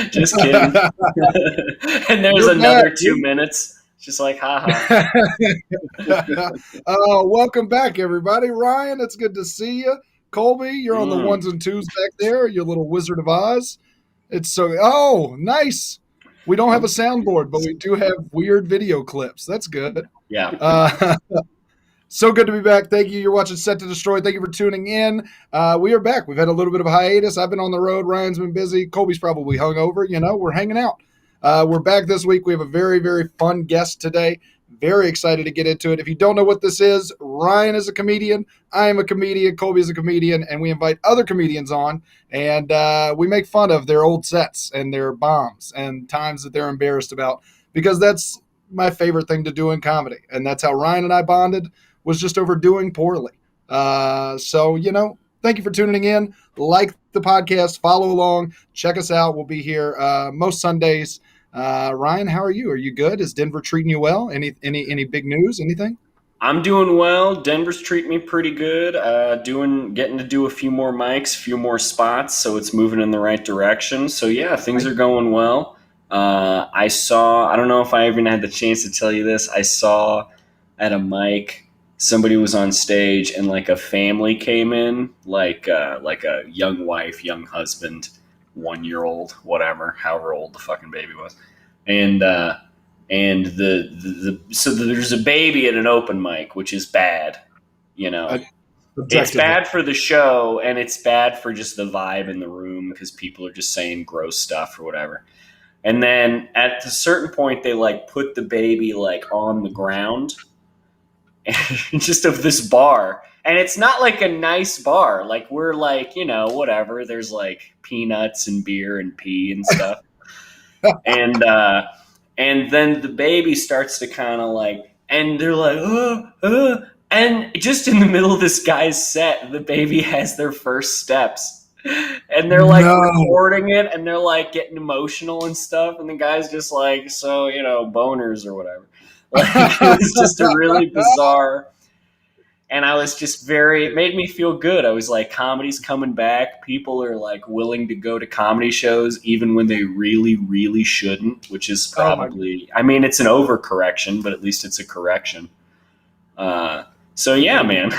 Just kidding. And there's You're back, another 2 minutes. Just like, haha. Welcome back, everybody. Ryan, it's good to see you. Colby, you're on the ones and twos back there. You little Wizard of Oz. Nice. We don't have a soundboard, but we do have weird video clips. That's good. Yeah. So good to be back. Thank you. You're watching Set to Destroy. Thank you for tuning in. We are back. We've had a little bit of a hiatus. I've been on the road. Ryan's been busy. Colby's probably hungover. We're hanging out. We're back this week. We have a very, very fun guest today. Very excited to get into it. If you don't know what this is, Ryan is a comedian. I am a comedian. Colby is a comedian. And we invite other comedians on. And we make fun of their old sets and their bombs and times that they're embarrassed about. Because that's my favorite thing to do in comedy. And that's how Ryan and I bonded, was just over doing poorly. Thank you for tuning in. Like the podcast. Follow along. Check us out. We'll be here most Sundays. Ryan, how are you? Are you good? Is Denver treating you well? Any big news? Anything? I'm doing well. Denver's treating me pretty good. Getting to do a few more mics, a few more spots, so it's moving in the right direction. So yeah, things are going well. I don't know if I even had the chance to tell you this. I saw at a mic, somebody was on stage and like a family came in, like a young wife, young husband, 1-year-old, whatever, however old the fucking baby was. So there's a baby at an open mic, which is bad, It's bad for the show, and it's bad for just the vibe in the room because people are just saying gross stuff or whatever. And then at a certain point, they like put the baby like on the ground, just of this bar. And it's not like a nice bar. Like we're like, whatever. There's like peanuts and beer and pee and stuff. And then the baby starts to kind of like, and they're like, and just in the middle of this guy's set, the baby has their first steps. And they're like recording it, and they're like getting emotional and stuff. And the guy's just like, boners or whatever. Like, it was just a really bizarre, and I was just it made me feel good. I was like, comedy's coming back. People are like willing to go to comedy shows even when they really, really shouldn't, which is probably, it's an overcorrection, but at least it's a correction. So yeah, man.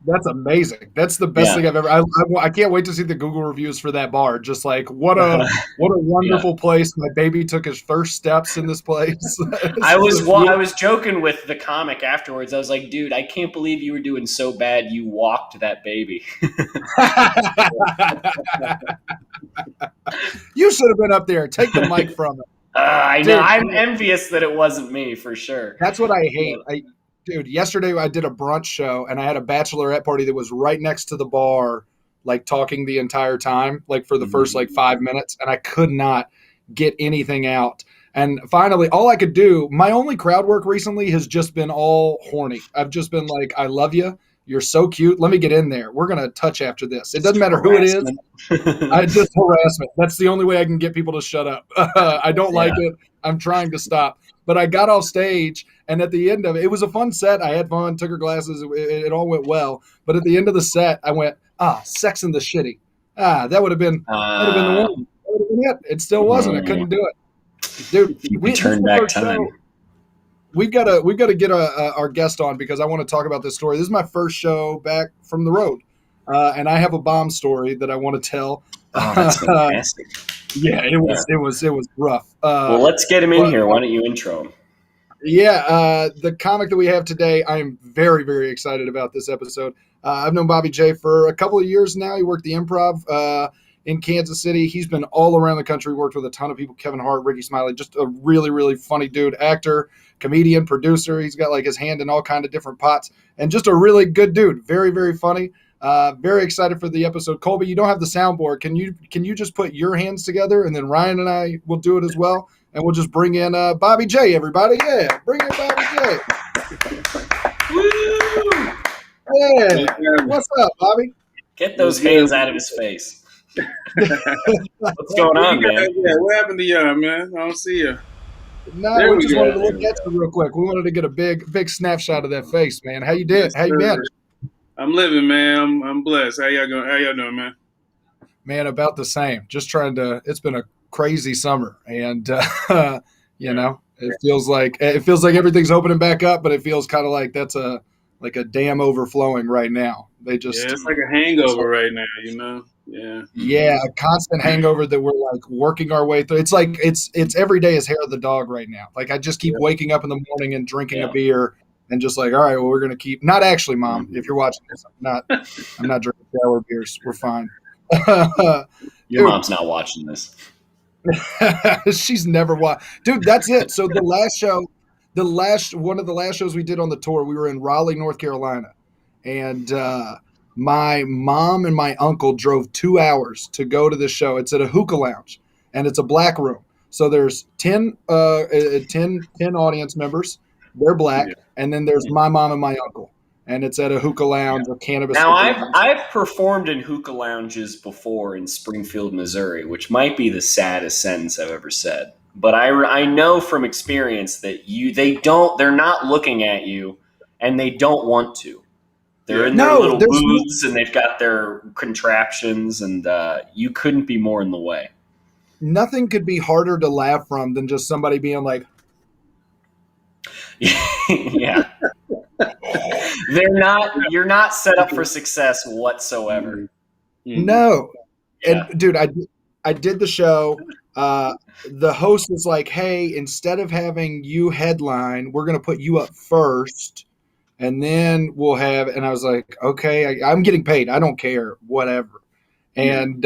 That's amazing. That's the best thing I've ever. I can't wait to see the Google reviews for that bar. Just like what a wonderful place. My baby took his first steps in this place. I was joking with the comic afterwards. I was like, dude, I can't believe you were doing so bad. You walked that baby. You should have been up there. Take the mic from it. I know. Dude, I'm envious that it wasn't me, for sure. That's what I hate. Dude, yesterday I did a brunch show, and I had a bachelorette party that was right next to the bar, like talking the entire time, like for the first 5 minutes, and I could not get anything out. And finally, all I could do, my only crowd work recently has just been all horny. I've just been like, I love you. You're so cute. Let me get in there. We're going to touch after this. It doesn't matter who it is. I just harassment. That's the only way I can get people to shut up. I don't like it. I'm trying to stop. But I got off stage, and at the end of it, it was a fun set. I had fun, took her glasses. It all went well. But at the end of the set, I went, Sex and the Shitty. That would have been the one. That would have been it. It still wasn't. I couldn't do it. Dude, we turned back time. We've got to get our guest on because I want to talk about this story. This is my first show back from the road, and I have a bomb story that I want to tell. Oh, that's fantastic! Yeah, it was rough. Well, let's get him in here. Why don't you intro him? Yeah, the comic that we have today, I'm very, very excited about this episode. I've known Bobby J for a couple of years now. He worked the Improv in Kansas City. He's been all around the country, worked with a ton of people, Kevin Hart, Ricky Smiley, just a really, really funny dude, actor, comedian, producer. He's got like his hand in all kind of different pots, and just a really good dude. Very, very funny. Very excited for the episode. Colby, you don't have the soundboard. Can you just put your hands together, and then Ryan and I will do it as well, and we'll just bring in Bobby J, everybody. Yeah, bring in Bobby J. Woo! Yeah. What's up, Bobby? Get those hands out of his face. What's going on, man? Yeah, what happened to y'all, man? I don't see you. No, we just wanted to look at you real quick. We wanted to get a big snapshot of that face, man. How you did? How you been? I'm living, man. I'm blessed. How y'all doing, man? Man, about the same. Just trying to. It's been a crazy summer, and you know, it feels like everything's opening back up, but it feels kind of like that's a dam overflowing right now. They just it's like a hangover right now, you know. Yeah. Yeah, a constant hangover that we're like working our way through. It's like it's every day is hair of the dog right now. Like I just keep waking up in the morning and drinking a beer and just like, all right, well, we're gonna keep. Not actually, Mom. If you're watching this, I'm not drinking shower beers. We're fine. Your mom's not watching this. She's never watched. Dude, that's it. So the last show, one of the last shows we did on the tour, we were in Raleigh, North Carolina, and my mom and my uncle drove 2 hours to go to this show. It's at a hookah lounge, and it's a black room. So there's 10 audience members. They're black, and then there's my mom and my uncle. And it's at a hookah lounge, a cannabis. Now, I've performed in hookah lounges before in Springfield, Missouri, which might be the saddest sentence I've ever said. But I know from experience that they're not looking at you, and they don't want to. They're in their little booths, and they've got their contraptions, and you couldn't be more in the way. Nothing could be harder to laugh from than just somebody being like, yeah. You're not set up for success whatsoever. No. And dude, I did the show. The host was like, hey, instead of having you headline, we're going to put you up first. And then we'll have, and I was like, okay, I'm getting paid. I don't care, whatever. And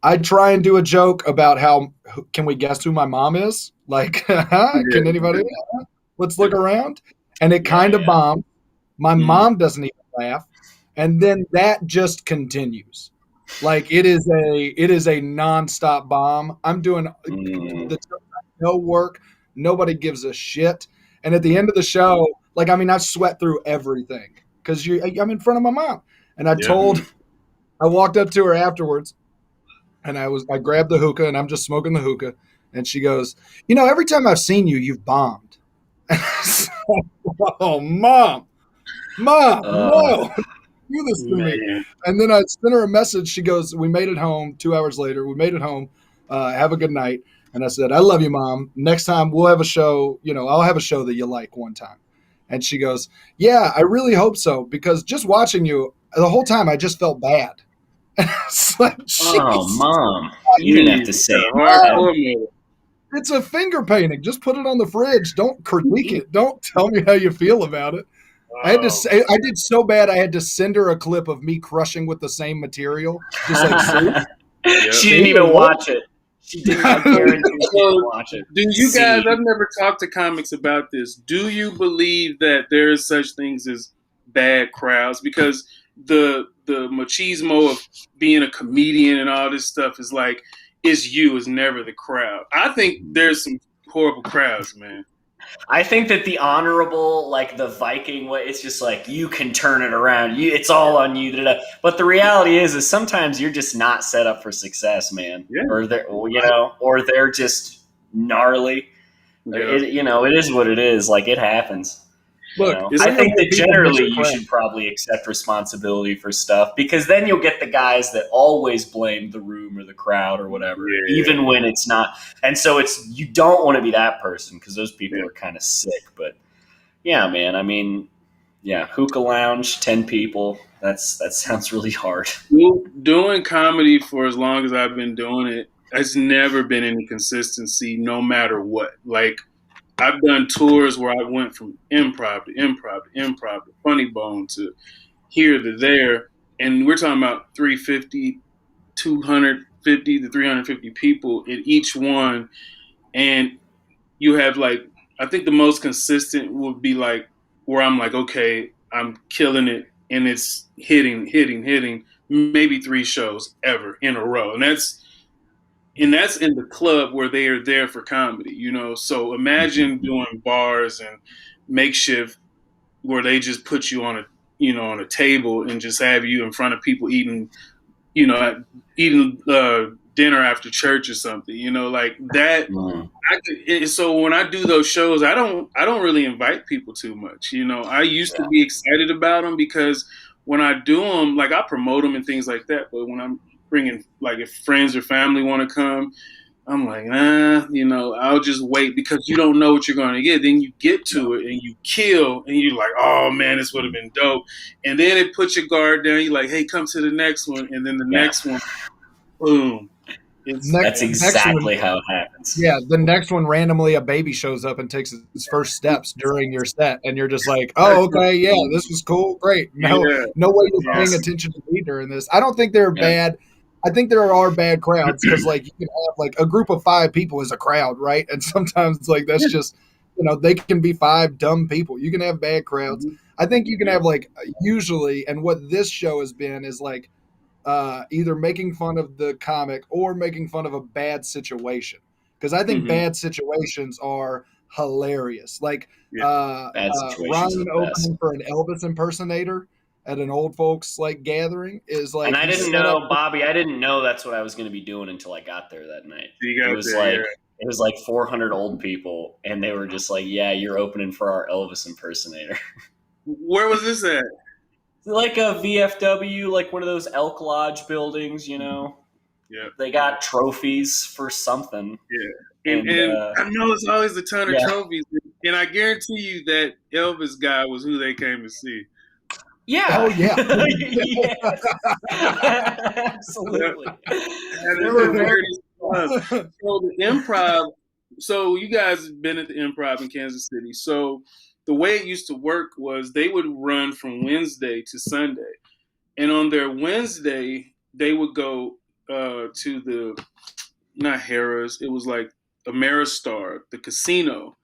I try and do a joke about how, can we guess who my mom is? Like, can anybody? Let's look around. And it kind of bombed. My mom doesn't even laugh. And then that just continues. Like it is a nonstop bomb. I'm doing no work. Nobody gives a shit. And at the end of the show, like, I mean, I sweat through everything because I'm in front of my mom. And I walked up to her afterwards and I grabbed the hookah and I'm just smoking the hookah. And she goes, every time I've seen you, you've bombed. Oh, Mom, no, do this to me. And then I sent her a message. She goes, we made it home 2 hours later. We made it home. Have a good night. And I said, I love you, Mom. Next time we'll have a show, I'll have a show that you like one time. And she goes, yeah, I really hope so. Because just watching you the whole time, I just felt bad. It's like, Mom, you didn't have to say it. It's a finger painting. Just put it on the fridge. Don't critique it. Don't tell me how you feel about it. I did so bad I had to send her a clip of me crushing with the same material. Just like She didn't even watch it. She didn't watch it. Do you guys, I've never talked to comics about this. Do you believe that there is such things as bad crowds? Because the machismo of being a comedian and all this stuff is like, it's never the crowd. I think there's some horrible crowds, man. I think that the honorable, like the Viking way, it's just like, you can turn it around. It's all on you. But the reality is sometimes you're just not set up for success, man. Yeah. Or they're just gnarly. Yeah. It is what it is. Like, it happens. Look, I think that generally you should probably accept responsibility for stuff, because then you'll get the guys that always blame the room or the crowd or whatever, even when it's not. And so you don't want to be that person, because those people are kind of sick. But yeah, man, I mean, hookah lounge, 10 people. That sounds really hard. Doing comedy for as long as I've been doing it, there's never been any consistency, no matter what. Like, I've done tours where I went from improv to improv to improv to Funny Bone to here to there. And we're talking about 250 to 350 people in each one. And you have like, I think the most consistent would be like where I'm like, okay, I'm killing it. And it's hitting, maybe 3 shows ever in a row. And that's in the club where they are there for comedy, So imagine doing bars and makeshift where they just put you on a table and just have you in front of people eating dinner after church or something, like that. So when I do those shows, I don't really invite people too much. I used to be excited about them because when I do them, like I promote them and things like that. But when I'm bringing, like, if friends or family want to come. I'm like, nah, I'll just wait, because you don't know what you're going to get. Then you get to it and you kill, and you're like, oh man, this would have been dope. And then it puts your guard down. You're like, hey, come to the next one. And then the next one, boom. That's exactly how it happens. Yeah, the next one, randomly a baby shows up and takes its first steps during your set, and you're just like, oh, okay, yeah, this was cool, great. No way you're paying attention to me during this. I don't think they're bad. I think there are bad crowds, because like you can have like a group of 5 people is a crowd, right? And sometimes it's like that's just, they can be 5 dumb people. You can have bad crowds. I think you can have like usually, and what this show has been is like either making fun of the comic or making fun of a bad situation. Because I think bad situations are hilarious. Like Ryan opening for an Elvis impersonator at an old folks like gathering is like. And I didn't know, Bobby. I didn't know that's what I was going to be doing until I got there that night. It was like 400 old people, and they were just like, "Yeah, you're opening for our Elvis impersonator." Where was this at? Like a VFW, like one of those Elk Lodge buildings, Yeah. They got trophies for something. Yeah. And I know it's always a ton of trophies. And I guarantee you that Elvis guy was who they came to see. Yeah. Oh, yeah. Absolutely. So the Improv, so you guys have been at the Improv in Kansas City. So the way it used to work was they would run from Wednesday to Sunday. And on their Wednesday, they would go to the, not Harrah's, it was like Ameristar, the casino.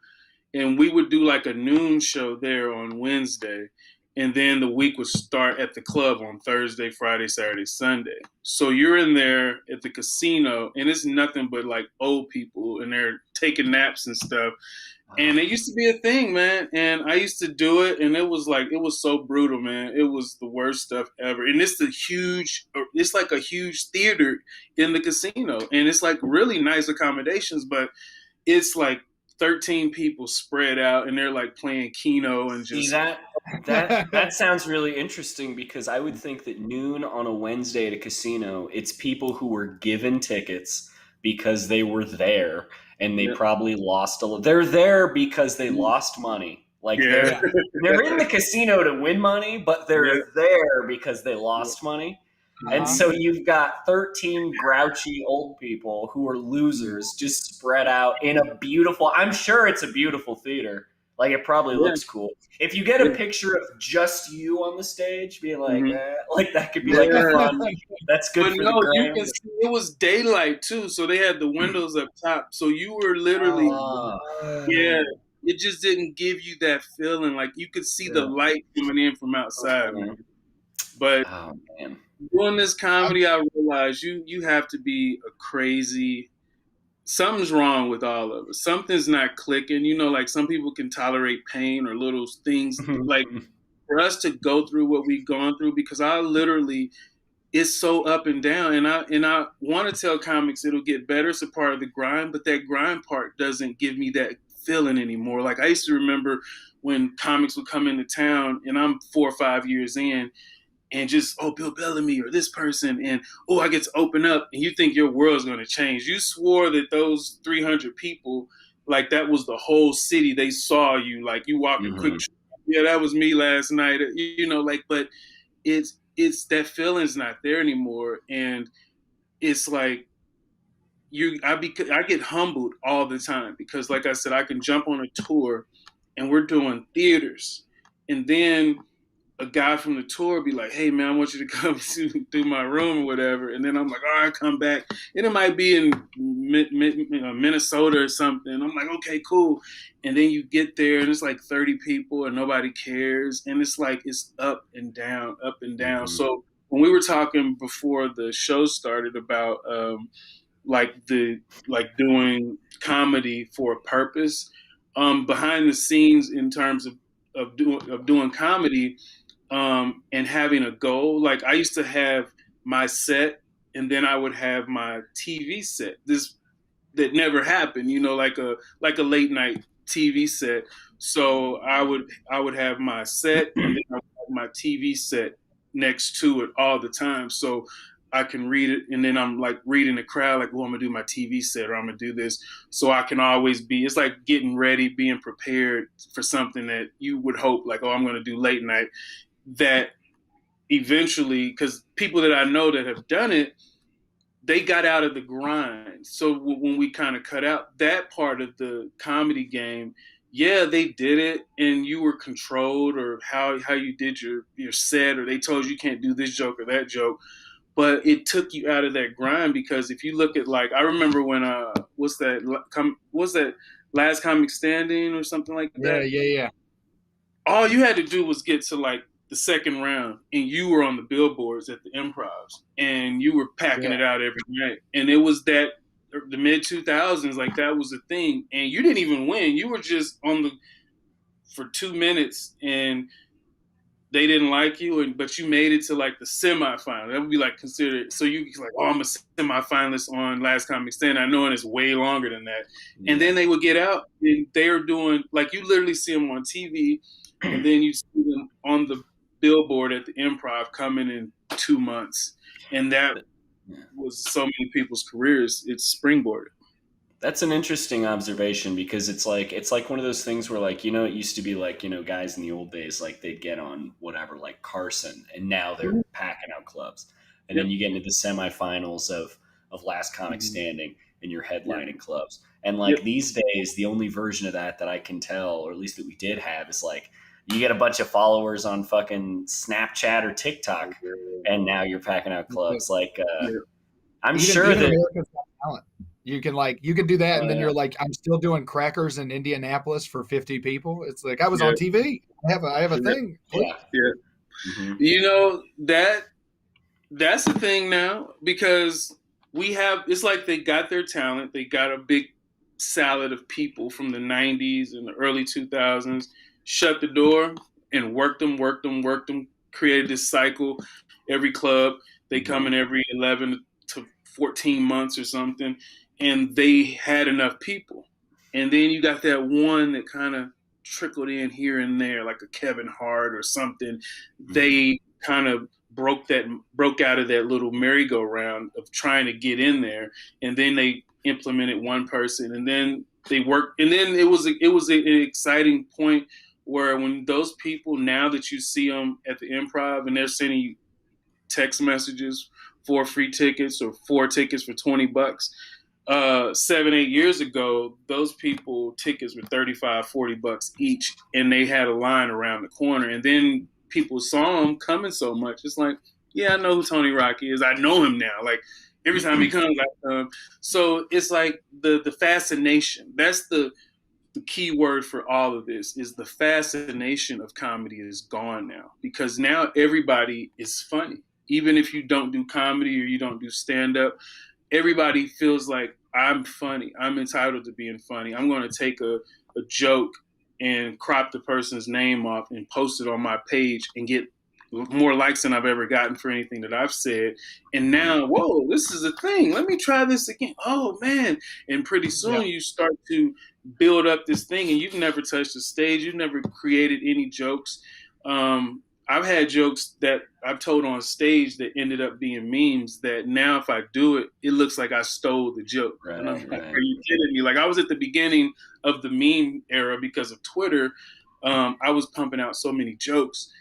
And we would do like a noon show there on Wednesday. And then the week would start at the club on Thursday, Friday, Saturday, Sunday. So you're in there at the casino, and it's nothing but like old people, and they're taking naps and stuff. And it used to be a thing, man. And I used to do it, and it was so brutal, man. It was the worst stuff ever. And it's like a huge theater in the casino. And it's like really nice accommodations, but it's like 13 people spread out, and they're like playing Keno and just. See, that sounds really interesting, because I would think that noon on a Wednesday at a casino, it's people who were given tickets because they were there, and they probably lost a little. They're there because they lost money. Like they're in the casino to win money, but they're there because they lost money. And so you've got 13 grouchy old people who are losers just spread out in a beautiful, I'm sure it's a beautiful theater. Like, it probably looks cool. If you get a picture of just you on the stage, be like, like that could be like a fun. That's good for the gram. You can see it was daylight too, so they had the windows up top. So you were literally, it just didn't give you that feeling. Like you could see the light coming in from outside. But doing this comedy, I realized you have to be a crazy. Something's wrong with all of us. Something's not clicking. Like some people can tolerate pain or little things. Like for us to go through what we've gone through, because I literally, it's so up and down. And I want to tell comics it'll get better. It's a part of the grind, but that grind part doesn't give me that feeling anymore. Like I used to remember when comics would come into town, and I'm 4 or 5 years in, and just, Bill Bellamy or this person, and, I get to open up, and you think your world's going to change. You swore that those 300 people, like that was the whole city. They saw you, like you walking quick. Yeah, that was me last night. But it's that feeling's not there anymore. And it's like, I get humbled all the time, because like I said, I can jump on a tour and we're doing theaters, and then a guy from the tour be like, hey man, I want you to come through my room or whatever. And then I'm like, all right, come back. And it might be in Minnesota or something. I'm like, okay, cool. And then you get there and it's like 30 people and nobody cares. And it's like, it's up and down, up and down. So when we were talking before the show started about doing comedy for a purpose, behind the scenes in terms of doing comedy, and having a goal. Like I used to have my set, and then I would have my TV set. That never happened, like a late night TV set. So I would have my set, and then I would have my TV set next to it all the time. So I can read it, and then I'm like reading the crowd, like, well, I'm gonna do my TV set, or I'm gonna do this, so I can always be. It's like getting ready, being prepared for something that you would hope, like, oh, I'm gonna do late night. That eventually, because people that I know that have done it, they got out of the grind. So when we kind of cut out that part of the comedy game, yeah, they did it, and you were controlled, or how you did your set, or they told you can't do this joke or that joke. But it took you out of that grind, because if you look at, like, I remember when what's that Last Comic Standing or something like that? Yeah. All you had to do was get to like the second round, and you were on the billboards at the Improvs, and you were packing it out every night. And it was the mid 2000s, like that was the thing, and you didn't even win. You were just for 2 minutes, and they didn't like you, but you made it to like the semifinal. That would be like considered. So you like, oh, I'm a semifinalist on Last Comic Standing. I know, and it's way longer than that. Yeah. And then they would get out, and they're doing, like, you literally see them on TV, and then you see them on the billboard at the Improv coming in 2 months, and that was so many people's careers. It's springboarded. That's an interesting observation, because it's like one of those things where, like, it used to be like, guys in the old days, like, they'd get on whatever, like Carson, and now they're packing out clubs. And then you get into the semifinals of Last Comic Standing, and you're headlining clubs. And like these days, the only version of that I can tell, or at least that we did have, is like, you get a bunch of followers on fucking Snapchat or TikTok, and now you're packing out clubs. Like, I'm sure that America's Got Talent. You can do that, and then you're like, I'm still doing crackers in Indianapolis for 50 people. It's like, I was on TV. I have a thing. Yeah. Mm-hmm. That's the thing now, because it's like they got their talent. They got a big salad of people from the 90s and the early 2000s, shut the door and worked them, created this cycle. Every club, they come in every 11 to 14 months or something, and they had enough people. And then you got that one that kind of trickled in here and there, like a Kevin Hart or something. Mm-hmm. They kind of broke out of that little merry-go-round of trying to get in there, and then they implemented one person, and then they worked, and then it was an exciting point where, when those people, now that you see them at the Improv and they're sending you text messages for free tickets or 4 tickets for $20, 7-8 years ago, those people, tickets were $35-$40 each, and they had a line around the corner. And then people saw him coming so much, it's like, yeah, I know who Tony Rock is. I know him now. Like, every time he comes, I come. So it's like the fascination. That's the key word for all of this, is the fascination of comedy is gone now, because now everybody is funny. Even if you don't do comedy or you don't do stand-up, everybody feels like, I'm funny. I'm entitled to being funny. I'm going to take a joke and crop the person's name off and post it on my page and get more likes than I've ever gotten for anything that I've said. And now, whoa, this is a thing. Let me try this again. Oh, man. And pretty soon you start to build up this thing, and you've never touched the stage. You've never created any jokes. I've had jokes that I've told on stage that ended up being memes, that now if I do it, it looks like I stole the joke. Right, and I'm like, are you kidding me? Like, I was at the beginning of the meme era because of Twitter. I was pumping out so many jokes.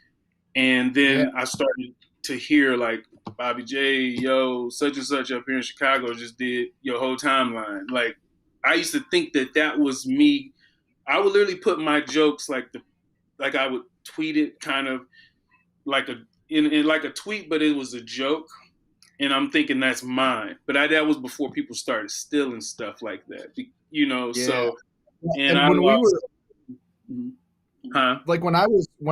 And then I started to hear, like, Bobby J, yo, such and such up here in Chicago just did your whole timeline. Like, I used to think that was me. I would literally put my jokes like I would tweet it kind of like in like a tweet, but it was a joke. And I'm thinking that's mine. But that was before people started stealing stuff like that, so. And when we were, like, when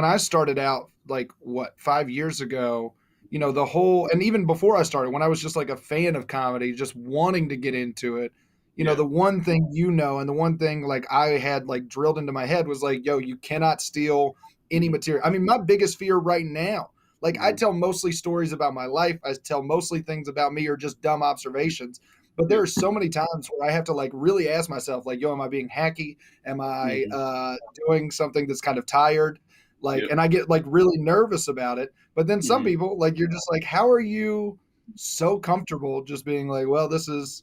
I started out, like, 5 years ago, the whole, and even before I started, when I was just like a fan of comedy, just wanting to get into it, the one thing, and the one thing, like, I had, like, drilled into my head was like, yo, you cannot steal any material. I mean, my biggest fear right now, like, I tell mostly stories about my life. I tell mostly things about me or just dumb observations. But there are so many times where I have to, like, really ask myself, like, yo, am I being hacky? Am I doing something that's kind of tired? Like, and I get, like, really nervous about it. But then some people, like, you're just like, how are you so comfortable just being like, well, this is,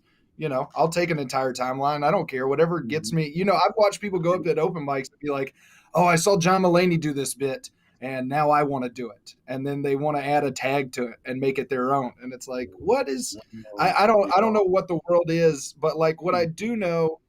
I'll take an entire timeline. I don't care. Whatever gets me. I've watched people go up at open mics and be like, oh, I saw John Mulaney do this bit and now I want to do it. And then they want to add a tag to it and make it their own. And it's like, what is, I don't know what the world is, but like what I do know,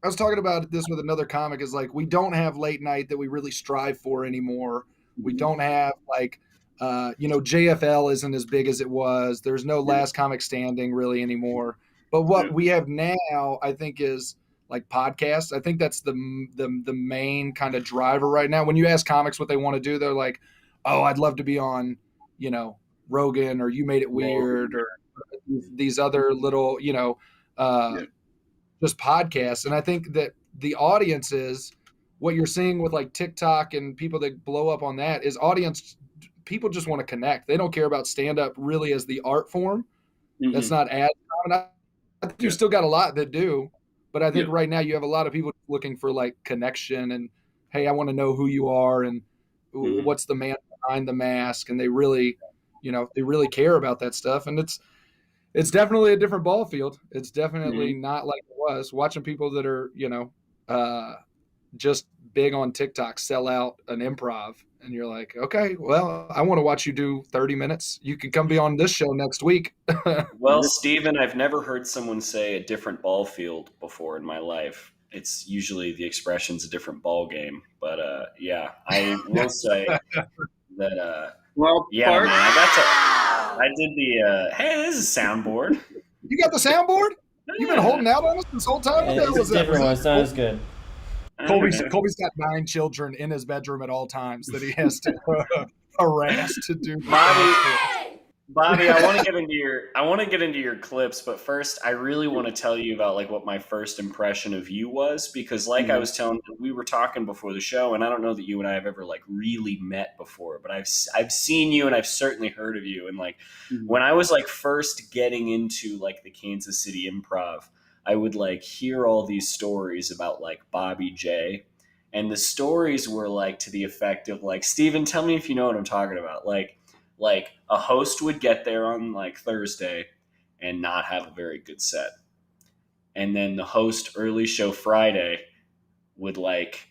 I was talking about this with another comic, is like, we don't have late night that we really strive for anymore. We don't have like, JFL isn't as big as it was. There's no Last Comic Standing really anymore. But what we have now, I think, is like podcasts. I think that's the main kind of driver right now. When you ask comics what they want to do, they're like, oh, I'd love to be on, Rogan, or You Made It Weird, or these other little, just podcasts. And I think that the audiences, what you're seeing with like TikTok and people that blow up on that, is people just want to connect. They don't care about stand-up really as the art form. That's not as common. I think you still got a lot that do, but I think right now you have a lot of people looking for like connection and, hey, I want to know who you are and what's the man behind the mask. And they really care about that stuff. And it's definitely a different ball field. It's definitely not like it was. Watching people that are, just big on TikTok sell out an improv, and you're like, okay, well, I want to watch you do 30 minutes. You can come be on this show next week. Well, Steven, I've never heard someone say a different ball field before in my life. It's usually the expression's a different ball game. But yeah, I will say that, yeah, man, I did the, hey, this is a soundboard. You got the soundboard? You've been holding out on us this whole time? It's different one. It's not as good. Colby's got 9 children in his bedroom at all times that he has to harass to do. Bobby, I want to get into your clips, but first, I really want to tell you about like what my first impression of you was, because like I was telling you, we were talking before the show, and I don't know that you and I have ever like really met before, but I've seen you and I've certainly heard of you, and like when I was like first getting into like the Kansas City Improv, I would like hear all these stories about like Bobby J. And the stories were like to the effect of like, Steven, tell me if you know what I'm talking about. Like a host would get there on like Thursday and not have a very good set. And then the host early show Friday would like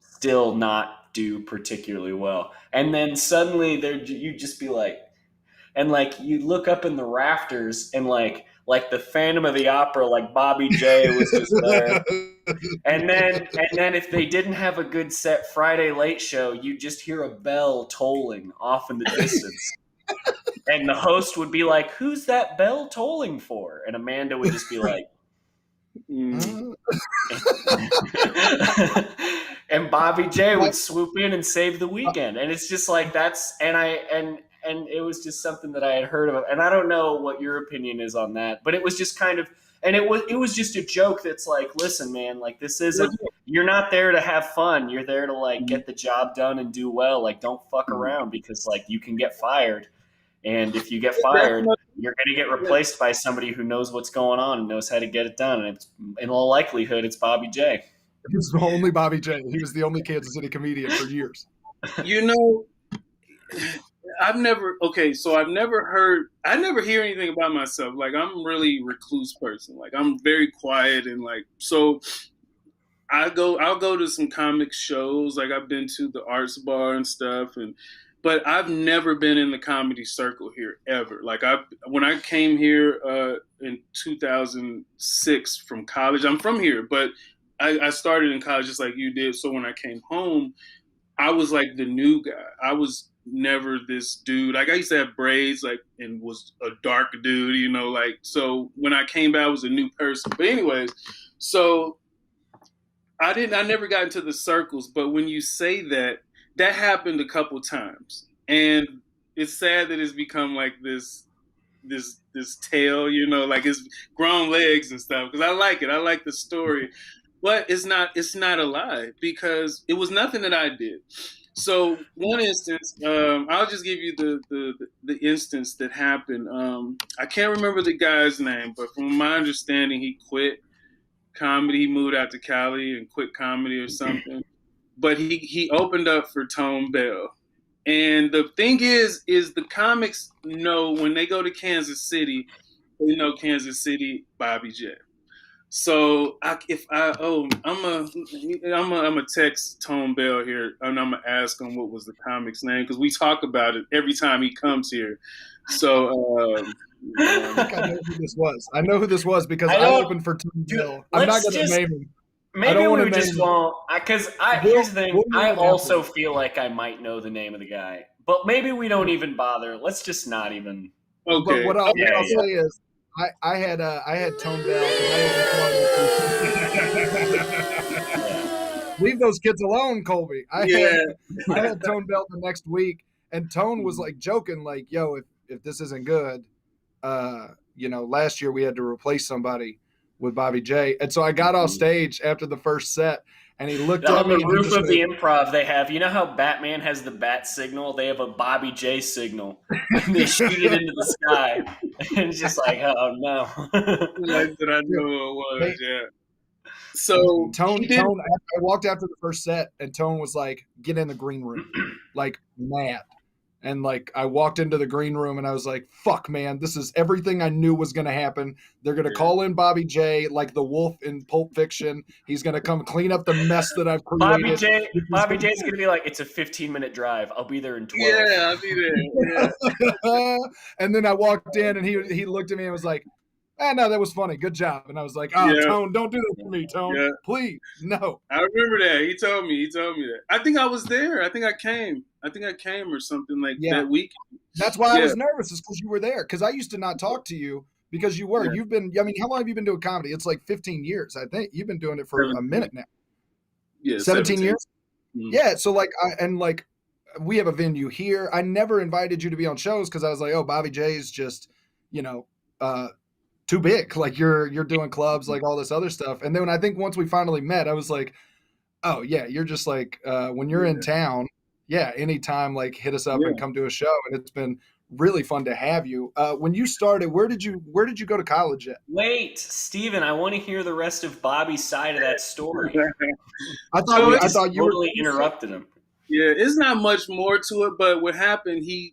still not do particularly well. And then suddenly you'd just be like, and like you look up in the rafters and like the Phantom of the Opera, like Bobby J was just there. And then if they didn't have a good set Friday late show, you just hear a bell tolling off in the distance. And the host would be like, who's that bell tolling for? And Amanda would just be like, and Bobby J would swoop in and save the weekend. And it's just like and it was just something that I had heard of. And I don't know what your opinion is on that, but it was just kind of, and it was just a joke that's like, listen, man, like this isn't, you're not there to have fun. You're there to like get the job done and do well. Like don't fuck around, because like you can get fired. And if you get fired, you're going to get replaced by somebody who knows what's going on and knows how to get it done. And it's, in all likelihood, it's Bobby J. It's only Bobby J. He was the only Kansas City comedian for years. I never hear anything about myself. Like I'm really recluse person. Like I'm very quiet and like, so I'll go to some comic shows. Like I've been to the Arts Bar and stuff, but I've never been in the comedy circle here ever. Like when I came here in 2006 from college, I'm from here, but I started in college just like you did. So when I came home, I was like the new guy. I was never this dude. Like I used to have braids, like, and was a dark dude, like, so when I came back, I was a new person. But anyways, so I never got into the circles, but when you say that happened a couple times, and it's sad that it's become like this tale, like it's grown legs and stuff, because I like it. I like the story, but it's not a lie, because it was nothing that I did. So one instance, I'll just give you the instance that happened. I can't remember the guy's name, but from my understanding, he quit comedy. He moved out to Cali and quit comedy or something. But he opened up for Tone Bell, And the thing is the comics know when they go to Kansas City, they know Kansas City Bobby J. So I'm a text Tone Bell here, and I'm gonna ask him what was the comic's name, because we talk about it every time he comes here. So I think I know who this was. I know who this was because I opened for Tone Bell. I'm not gonna name him. Maybe we just won't, because here's the thing. I also feel like I might know the name of the guy, but maybe we don't even bother. Let's just not even. Okay. But what I'll say is, I had Tone Bell. Leave those kids alone, Colby. I had Tone Bell the next week, and Tone was like joking, like, "Yo, if this isn't good, last year we had to replace somebody with Bobby J." And so I got off stage after the first set, and he looked at me on the roof of the Improv. They have, you know how Batman has the bat signal? They have a Bobby J signal, and they shoot it into the sky. And it's just like, oh no! Like that, I knew it was. Yeah. So Tone, I walked after the first set, and Tone was like, "Get in the green room," like mad. And like I walked into the green room and I was like, fuck, man, this is everything I knew was going to happen. They're going to call in Bobby J like the wolf in Pulp Fiction. He's going to come clean up the mess that I've created. Bobby J's going to be like, it's a 15-minute drive. I'll be there in 12. Yeah, I'll be there. Yeah. And then I walked in and he looked at me and was like, no, that was funny. Good job. And I was like, Tone, don't do that to me, Tone. Yeah. Please, no. I remember that. He told me that. I think I was there. I think I came or something like that week. That's why I was nervous, is because you were there. Because I used to not talk to you because you were. Yeah. You've been, I mean, how long have you been doing comedy? It's like 15 years, I think. You've been doing it for a minute now. Yeah, 17 years? Mm-hmm. Yeah, so like, we have a venue here. I never invited you to be on shows because I was like, oh, Bobby J is just, too big. Like you're doing clubs, like all this other stuff. And then I think once we finally met, I was like, oh yeah, you're just like when you're in town, anytime, like hit us up and come to a show. And it's been really fun to have you. When you started, where did you go to college at? Wait, Steven, I want to hear the rest of Bobby's side of that story. I thought you totally interrupted him. Yeah, it's not much more to it, but what happened, he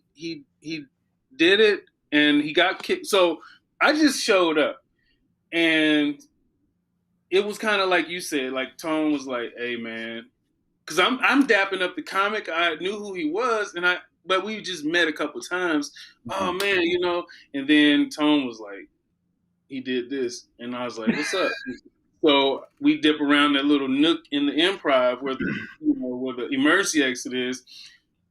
did it and he got kicked. So I just showed up, and it was kind of like you said, like Tone was like, "Hey, man," because I'm dapping up the comic. I knew who he was, but we just met a couple times. Oh man, And then Tone was like, he did this, and I was like, "What's up?" So we dip around that little nook in the Improv where the emergency exit is.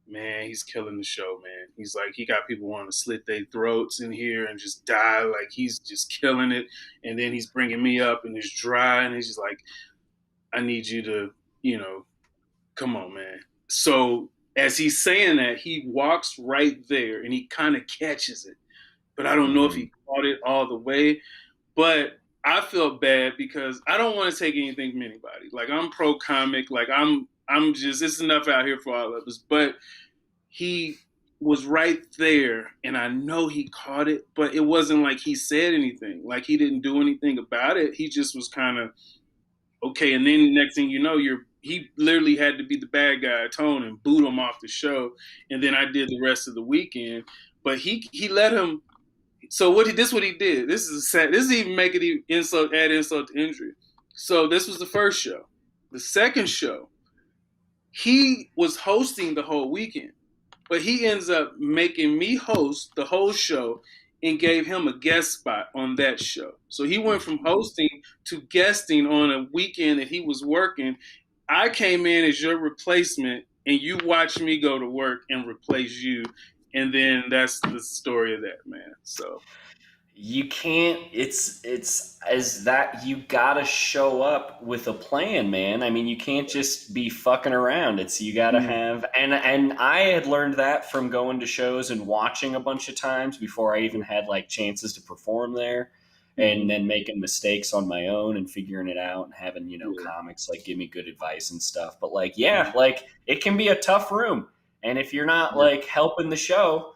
Man, he's killing the show, man. He's like, he got people wanting to slit their throats in here and just die. Like, he's just killing it. And then he's bringing me up and it's dry. And he's just like, I need you to, come on, man. So as he's saying that, he walks right there and he kind of catches it. But I don't know if he caught it all the way. But I felt bad because I don't want to take anything from anybody. Like, I'm pro comic. Like, I'm just, it's enough out here for all of us. But he was right there, and I know he caught it, but it wasn't like he said anything. Like, he didn't do anything about it. He just was kind of, okay. And then next thing you know, he literally had to be the bad guy, Tone, and boot him off the show. And then I did the rest of the weekend. But he let him. So this is what he did. This is sad. This is even making add insult to injury. So this was the first show. The second show, he was hosting the whole weekend, but he ends up making me host the whole show and gave him a guest spot on that show. So he went from hosting to guesting on a weekend that he was working. I came in as your replacement, and you watched me go to work and replace you. And then that's the story of that, man. So you can't, it's as that, you gotta show up with a plan, man. I mean, you can't just be fucking around. You gotta have, and I had learned that from going to shows and watching a bunch of times before I even had like chances to perform there, and then making mistakes on my own and figuring it out and having, comics like give me good advice and stuff. But like, like it can be a tough room. And if you're not like helping the show,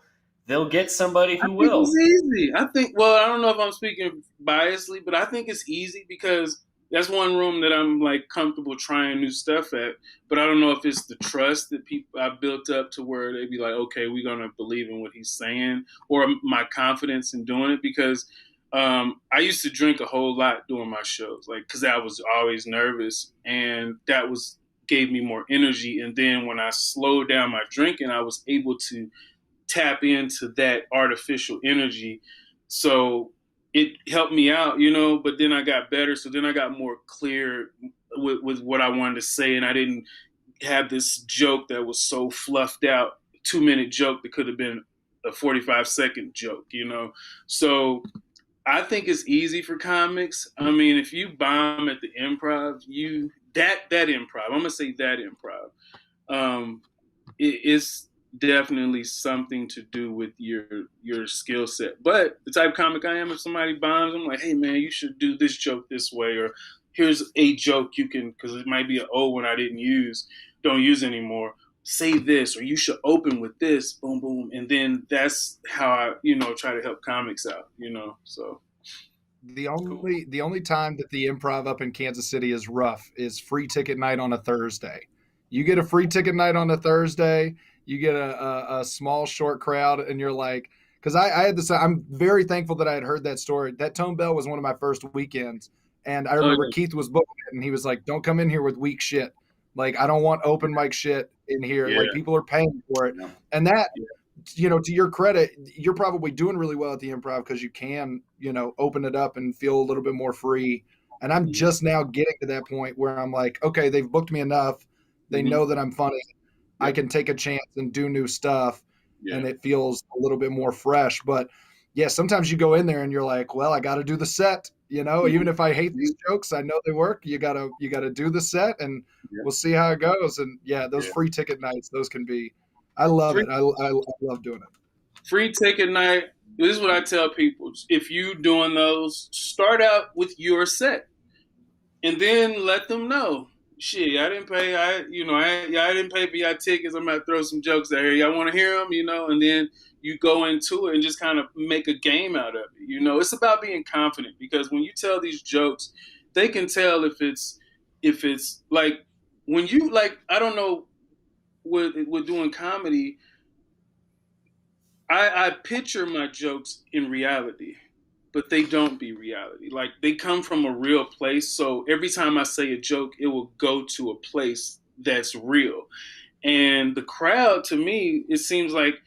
they'll get somebody who will. It's easy. I think, well, I don't know if I'm speaking biasly, but I think it's easy because that's one room that I'm like comfortable trying new stuff at. But I don't know if it's the trust that people I built up to where they be like, okay, we're gonna believe in what he's saying, or my confidence in doing it. Because I used to drink a whole lot during my shows, like because I was always nervous, and that gave me more energy. And then when I slowed down my drinking, I was able to tap into that artificial energy. So it helped me out, but then I got better. So then I got more clear with what I wanted to say. And I didn't have this joke that was so fluffed out, 2-minute joke that could have been a 45-second joke, So I think it's easy for comics. I mean, if you bomb at the improv, that improv, I'm going to say that improv, it's definitely something to do with your skill set. But the type of comic I am, if somebody bombs, I'm like, hey man, you should do this joke this way, or here's a joke you can, because it might be an old one I don't use anymore. Say this, or you should open with this, boom, boom, and then that's how I, try to help comics out, So the only time that the improv up in Kansas City is rough is free ticket night on a Thursday. You get a free ticket night on a Thursday, you get a small short crowd, and you're like, because I had this. I'm very thankful that I had heard that story. That Tone Bell was one of my first weekends, and I remember Keith was booking it, and he was like, "Don't come in here with weak shit. Like, I don't want open mic shit in here. Yeah. Like, people are paying for it." Yeah. And that, to your credit, you're probably doing really well at the improv because you can, open it up and feel a little bit more free. And I'm just now getting to that point where I'm like, okay, they've booked me enough. They know that I'm funny. I can take a chance and do new stuff, and it feels a little bit more fresh. But yeah, sometimes you go in there and you're like, well, I got to do the set. Even if I hate these jokes, I know they work. You gotta do the set, and we'll see how it goes. And those free ticket nights, those can be. I love it. I love doing it. Free ticket night. This is what I tell people: if you doing those, start out with your set, and then let them know. Shit, I didn't pay. I didn't pay for your tickets. I'm gonna throw some jokes out here. Y'all want to hear them, And then you go into it and just kind of make a game out of it. It's about being confident, because when you tell these jokes, they can tell if it's like when you I don't know with doing comedy. I picture my jokes in reality, but they don't be reality. Like, they come from a real place. So every time I say a joke, it will go to a place that's real. And the crowd, to me, it seems like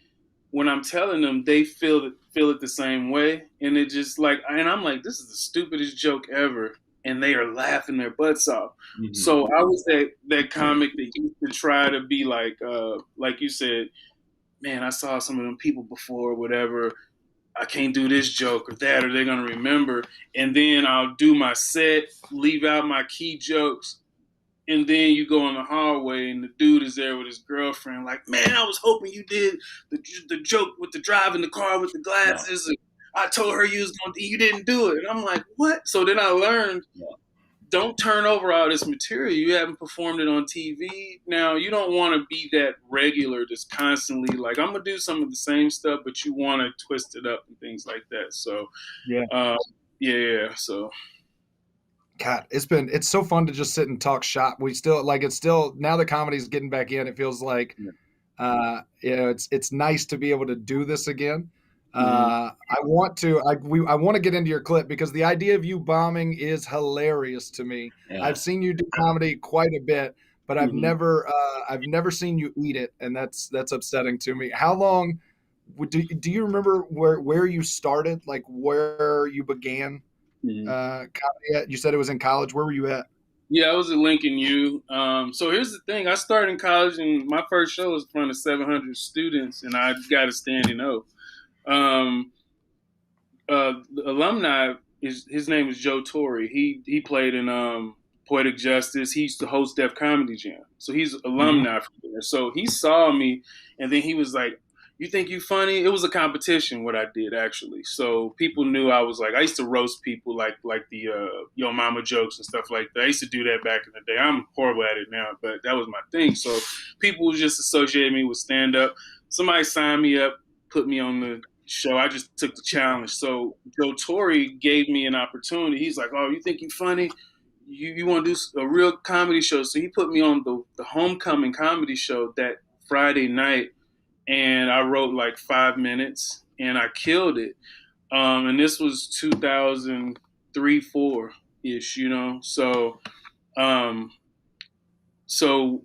when I'm telling them, they feel it the same way. And it just and I'm like, this is the stupidest joke ever. And they are laughing their butts off. Mm-hmm. So I was that comic that used to try to be like you said, man, I saw some of them people before, or whatever. I can't do this joke or that, or they're going to remember. And then I'll do my set, leave out my key jokes. And then you go in the hallway and the dude is there with his girlfriend. Like, man, I was hoping you did the joke with the driving the car with the glasses. And I told her you didn't do it. And I'm like, what? So then I learned, don't turn over all this material. You haven't performed it on TV. Now, you don't want to be that regular, just constantly like, I'm going to do some of the same stuff, but you want to twist it up and things like that. So, so. God, it's so fun to just sit and talk shop. We still now that comedy's getting back in, it feels like, it's nice to be able to do this again. I want to get into your clip, because the idea of you bombing is hilarious to me. Yeah. I've seen you do comedy quite a bit, but I've never seen you eat it, and that's upsetting to me. How long do you remember where you started, like where you began comedy at? You said it was in college. Where were you at? Yeah, I was at Lincoln U. So here's the thing: I started in college, and my first show was in front of 700 students, and I got a standing O. The alumni his name is Joe Torre. He played in Poetic Justice. He used to host Def Comedy Jam. So he's alumni from there. So he saw me, and then he was like, "You think you funny?" It was a competition what I did, actually. So people knew I was I used to roast people like the Yo Mama jokes and stuff like that. I used to do that back in the day. I'm horrible at it now, but that was my thing. So people just associated me with stand up. Somebody signed me up, put me on the show. I just took the challenge. So Joe Torre gave me an opportunity. He's like, "Oh, you think you're funny? you want to do a real comedy show? So he put me on the homecoming comedy show that Friday night, and I wrote like 5 minutes, and I killed it. And this was 2003, 4 ish, you know. So, so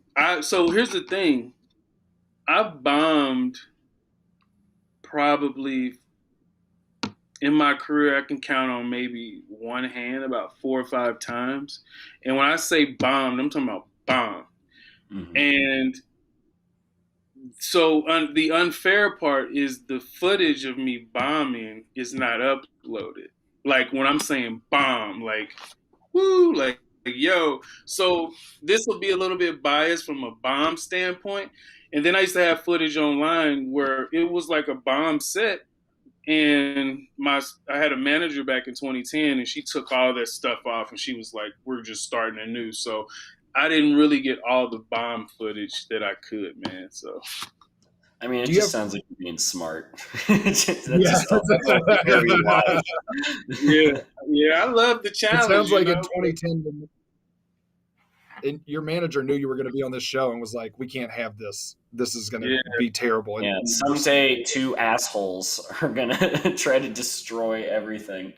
here's the thing. I bombed probably in my career. I can count on maybe one hand about 4 or 5 times. And when I say bombed, I'm talking about bomb. Mm-hmm. And so the unfair part is the footage of me bombing is not uploaded. Like when I'm saying bomb, like woo, like yo. So this will be a little bit biased from a bomb standpoint. And then I used to have footage online where it was like a bomb set, and I had a manager back in 2010, and she took all that stuff off, and she was like, "We're just starting anew." So I didn't really get all the bomb footage that I could, man. So. I mean, it just sounds like you're being smart. That's very wise. Yeah, I love the challenge. It sounds like in 2010, your manager knew you were going to be on this show and was like, "We can't have this. This is going to be terrible." Yeah, someday 2 assholes are going to try to destroy everything.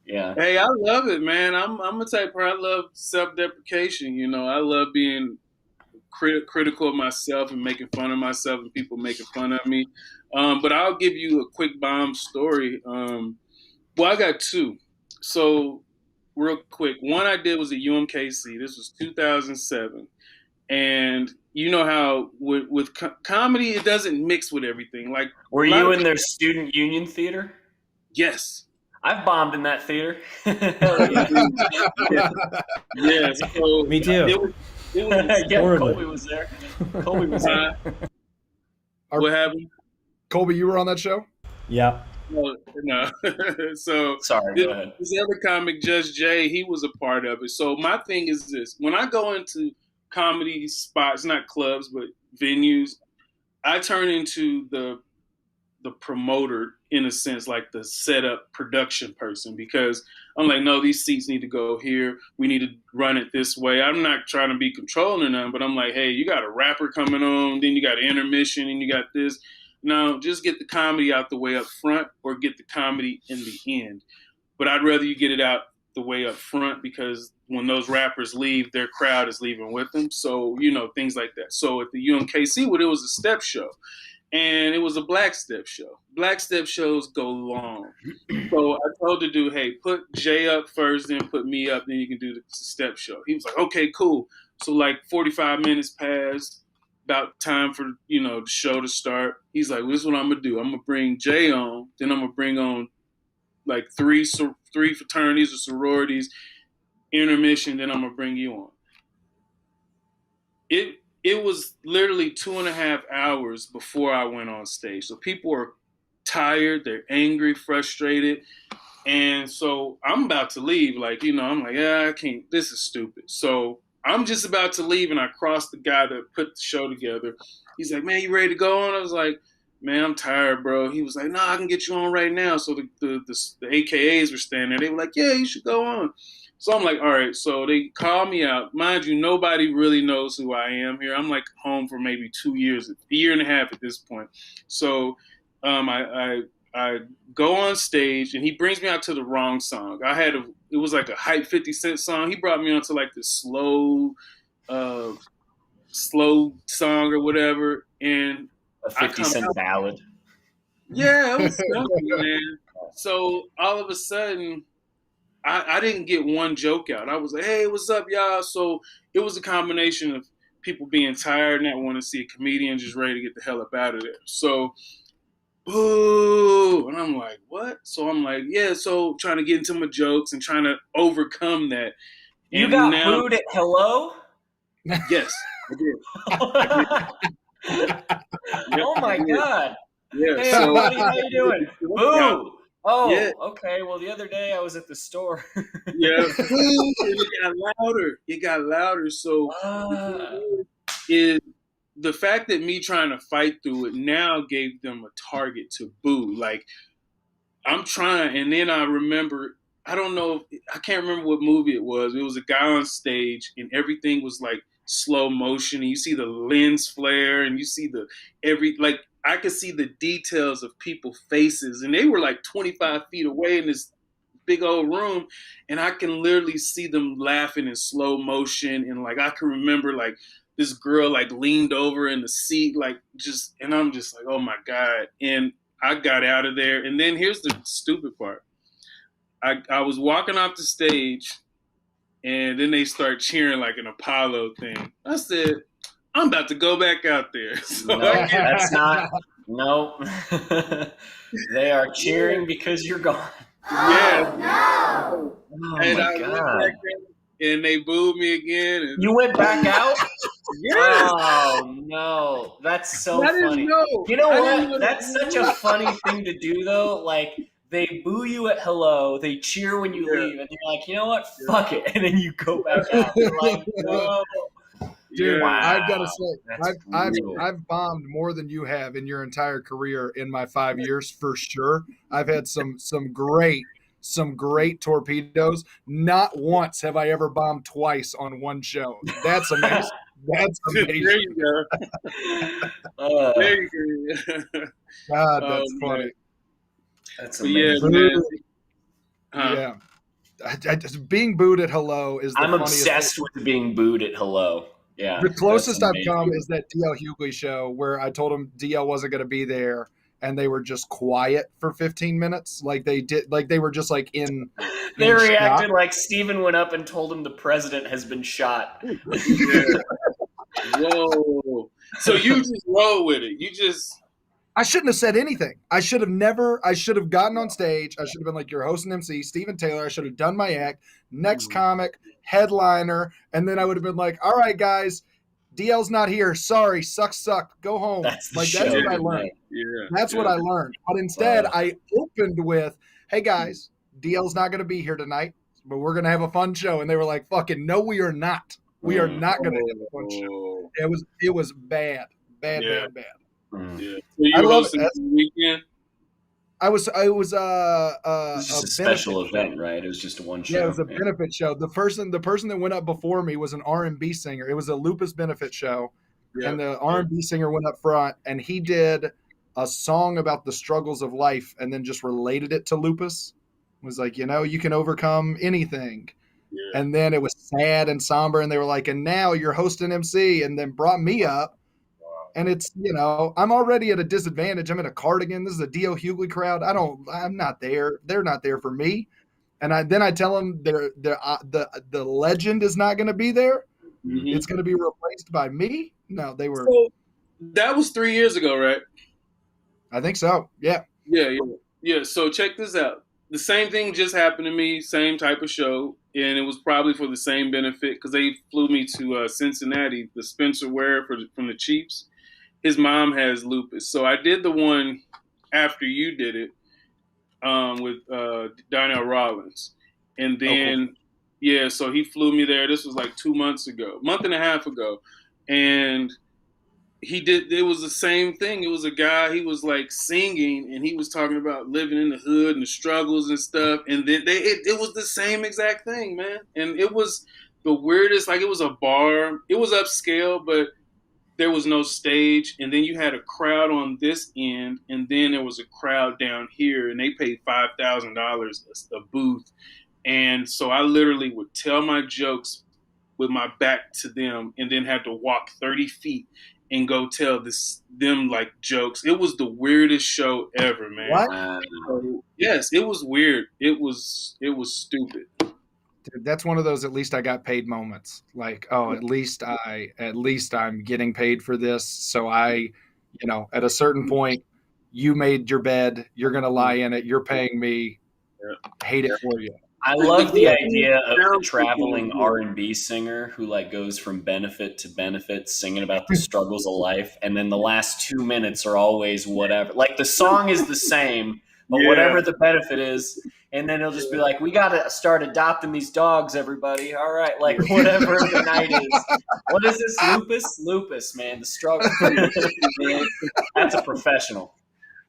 Yeah. Hey, I love it, man. I'm a type where I love self-deprecation. You know, I love being critical of myself and making fun of myself and people making fun of me. But I'll give you a quick bomb story. Well, I got 2. So real quick, one I did was at UMKC. This was 2007. And you know how with comedy, it doesn't mix with everything. Like, were you in their student union theater? Yes. I've bombed in that theater. Yeah. So me too. Colby was there. Colby was there. What happened? Colby, you were on that show? Yeah. No. So sorry. Go ahead. This other comic, Just Jay, he was a part of it. So my thing is this: when I go into comedy spots, not clubs but venues, I turn into the promoter in a sense, like the setup production person, because I'm like, no, these seats need to go here. We need to run it this way. I'm not trying to be controlling or nothing, but I'm like, hey, you got a rapper coming on, then you got an intermission, and you got this. No, just get the comedy out the way up front, or get the comedy in the end. But I'd rather you get it out the way up front, because when those rappers leave, their crowd is leaving with them. So, you know, things like that. So at the UMKC, it was a step show. And it was a black step show. Black step shows go long. So I told the dude, hey, put Jay up first, then put me up, then you can do the step show. He was like, okay, cool. So like 45 minutes passed, about time for, you know, the show to start. He's like, well, this is what I'm going to do. I'm going to bring Jay on, then I'm going to bring on like three fraternities or sororities, intermission, then I'm going to bring you on. It was literally 2.5 hours before I went on stage. So people are tired, they're angry, frustrated. And so I'm about to leave. Like, you know, I'm like, yeah, I can't, this is stupid. So I'm just about to leave, and I crossed the guy that put the show together. He's like, man, you ready to go on? I was like, man, I'm tired, bro. He was like, no, I can get you on right now. So the AKAs were standing there. They were like, yeah, you should go on. So I'm like, all right. So they call me out. Mind you, nobody really knows who I am here. I'm like home for maybe 2 years, a year and a half at this point. So I go on stage, and he brings me out to the wrong song. It was like a hype 50 Cent song. He brought me on to like this slow song or whatever. And a 50 Cent ballad. Yeah, it was something, man. So all of a sudden, I didn't get one joke out. I was like, hey, what's up, y'all? So it was a combination of people being tired and not wanting to see a comedian, just ready to get the hell up out of there. So, boo. And I'm like, what? So I'm like, yeah, so trying to get into my jokes and trying to overcome that. You and got booed at Hello? Yes, I did. Oh, my God. Yeah. Hey, so, buddy, how you doing? Boo. Oh, yeah. Okay. Well, the other day I was at the store. Yeah. It got louder. So is the fact that me trying to fight through it now gave them a target to boo. Like, I'm trying. And then I remember I don't know. I can't remember what movie it was. It was a guy on stage, and everything was like slow motion. And you see the lens flare, and you see I could see the details of people's faces, and they were like 25 feet away in this big old room, and I can literally see them laughing in slow motion. And like I can remember like this girl like leaned over in the seat, and I'm just like, oh my God. And I got out of there, and then here's the stupid part. I was walking off the stage, and then they start cheering like an Apollo thing. I said, I'm about to go back out there. So no, that's not. No. They are cheering because you're gone. Yeah. No. Oh and my God. And they booed me again. And you went back out? Yes. Oh no, that's so funny. You know what? That's such a funny thing to do, though. Like they boo you at hello, they cheer when you leave, and you're like, you know what? Fuck it, and then you go back out. You're like, no. Dude, wow. I've got to say, I've bombed more than you have in your entire career in my 5 years for sure. I've had some great torpedoes. Not once have I ever bombed twice on one show. That's amazing. That's amazing. There you go. There you go. God, that's funny. Man. That's amazing. Yeah, man. Being booed at hello is the I'm funniest obsessed thing. with being booed at hello. Yeah. The closest I've come is that DL Hughley show where I told him DL wasn't going to be there, and they were just quiet for 15 minutes. Like they were just like in. They reacted like Steven went up and told him the president has been shot. Yeah. Whoa. So you just roll with it. I shouldn't have said anything. I should have gotten on stage. I should have been like, you're host and MC, Steven Taylor. I should have done my act. Next comic, headliner. And then I would have been like, all right, guys, DL's not here. Sorry, suck. Go home. That's what I learned. That's what I learned. But instead, I opened with, hey, guys, DL's not going to be here tonight, but we're going to have a fun show. And they were like, fucking, no, we are not. We are not going to have a fun show. It was bad. Bad. Yeah. So I love it. The weekend? It was it was just a special event, right? It was just one show. Yeah, it was a benefit show. The person that went up before me was an R&B singer. It was a Lupus benefit show, and the R&B singer went up front, and he did a song about the struggles of life, and then just related it to lupus. It was like, you can overcome anything. Yeah. And then it was sad and somber, and they were like, and now you're hosting MC, and then brought me up. And it's, I'm already at a disadvantage. I'm in a cardigan. This is a D.O. Hughley crowd. I'm not there. They're not there for me. And then I tell them the legend is not going to be there. Mm-hmm. It's going to be replaced by me. No, they were. So that was 3 years ago, right? I think so. Yeah. Yeah. So check this out. The same thing just happened to me, same type of show. And it was probably for the same benefit because they flew me to Cincinnati, the Spencer Ware from the Chiefs. His mom has lupus. So I did the one after you did it with Donnell Rollins. And then, so he flew me there. This was like 2 months ago, month and a half ago. And it was the same thing. It was a guy, he was like singing and he was talking about living in the hood and the struggles and stuff. And then it was the same exact thing, man. And it was the weirdest, like it was a bar. It was upscale, but there was no stage. And then you had a crowd on this end, and then there was a crowd down here, and they paid $5,000 a booth. And so I literally would tell my jokes with my back to them and then had to walk 30 feet and go tell them like jokes. It was the weirdest show ever, man. What? Yes, it was weird. It was stupid. Dude, that's one of those at least I got paid moments. Like, at least I'm getting paid for this. So I, at a certain point, you made your bed, you're gonna lie in it, you're paying me. Hate it for you. I love the idea of the traveling R&B singer who like goes from benefit to benefit singing about the struggles of life, and then the last 2 minutes are always whatever. Like the song is the same, but whatever the benefit is, and then he'll just be like, we got to start adopting these dogs, everybody. All right, like whatever the night is. What is this? Lupus, man. The struggle. That's a professional.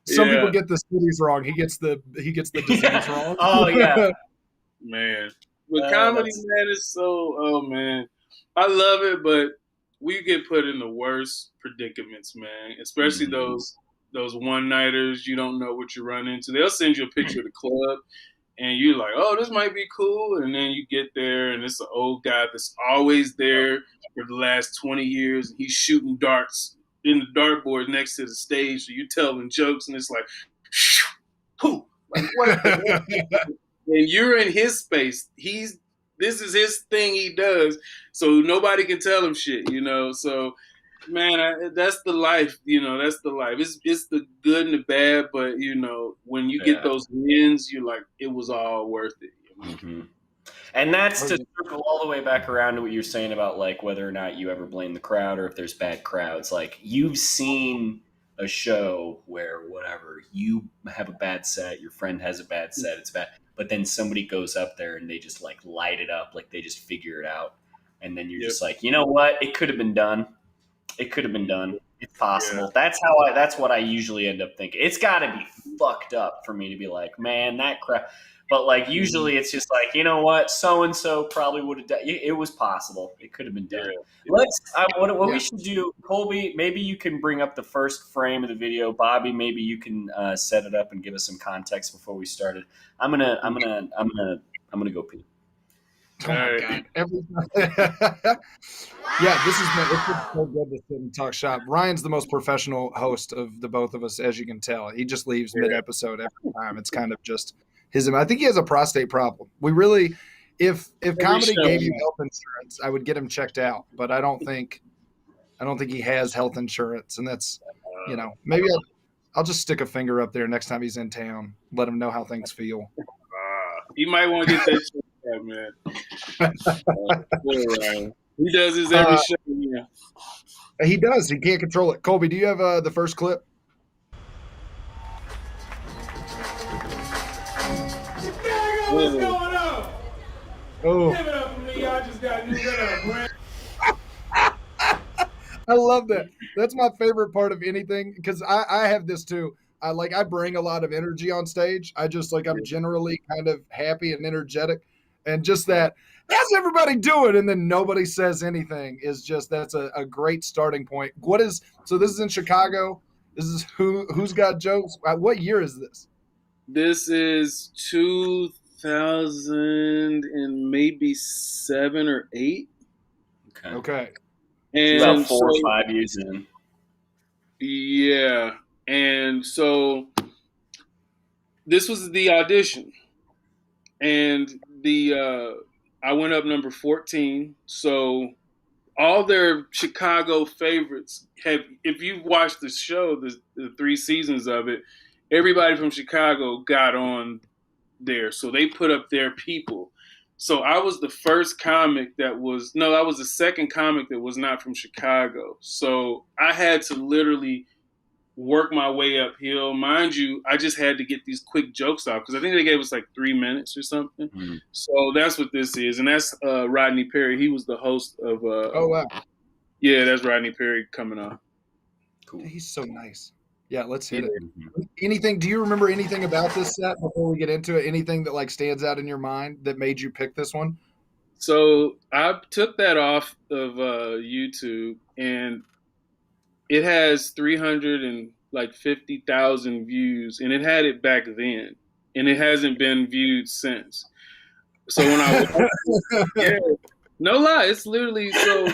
Some people get the cities wrong. He gets the disease wrong. Oh, yeah. Man. But comedy, man, is so, oh, man. I love it, but we get put in the worst predicaments, man. Especially those one-nighters. You don't know what you run into. They'll send you a picture of the club, and you're like, oh, this might be cool. And then you get there, and it's an old guy that's always there for the last 20 years. And he's shooting darts in the dartboard next to the stage. So you're telling jokes, and it's like, who? Like, what? And you're in his space. This is his thing he does. So nobody can tell him shit, you know? So, man, that's the life, you know, that's the life. It's the good and the bad, but, you know, when you get those wins, you're like, it was all worth it. You know? And that's to circle all the way back around to what you're saying about, like, whether or not you ever blame the crowd or if there's bad crowds. Like, you've seen a show where whatever, you have a bad set, your friend has a bad set, it's bad. But then somebody goes up there and they just like light it up, like they just figure it out. And then you're just like, you know what? It could have been done. It could have been done. It's possible. Yeah. That's what I usually end up thinking. It's got to be fucked up for me to be like, man, that crap. But like usually it's just like, you know what? So-and-so probably would have done. It was possible. It could have been done. Yeah. What we should do, Colby, maybe you can bring up the first frame of the video. Bobby, maybe you can set it up and give us some context before we started. I'm gonna go pee. Oh my God! Yeah, it's so good to sit and talk shop. Ryan's the most professional host of the both of us, as you can tell. He just leaves mid-episode every time. It's kind of just his. I think he has a prostate problem. We really, if comedy gave you health insurance, I would get him checked out. But I don't think he has health insurance, and that's, you know, maybe I'll just stick a finger up there next time he's in town. Let him know how things feel. You might want to get that shit out, man. He does his every show. Yeah. He does. He can't control it. Colby, do you have the first clip? What's going on? Oh. Give it up for me. Y'all just got new up, man. I love that. That's my favorite part of anything, because I have this too. I bring a lot of energy on stage. I'm generally kind of happy and energetic, and just that, how's everybody doing? And then nobody says anything that's a great starting point. So this is in Chicago. This is who's got jokes. What year is this? This is 2000 and maybe 7 or 8. Okay. And about 4 or 5 years in. Yeah. And so this was the audition, and I went up number 14. So all their Chicago favorites if you've watched the show, the 3 seasons of it, everybody from Chicago got on there. So they put up their people. So I was the first comic I was the second comic that was not from Chicago. So I had to literally work my way uphill. Mind you, I just had to get these quick jokes off because I think they gave us like 3 minutes or something. Mm-hmm. So that's what this is. And that's Rodney Perry. He was the host of oh, wow. Yeah, that's Rodney Perry coming on. Cool. He's so nice. Yeah, let's hit it. Anything? Do you remember anything about this set before we get into it? Anything that like stands out in your mind that made you pick this one? So I took that off of YouTube, and it has 350,000 views, and it had it back then, and it hasn't been viewed since. So when I no lie, it's literally so.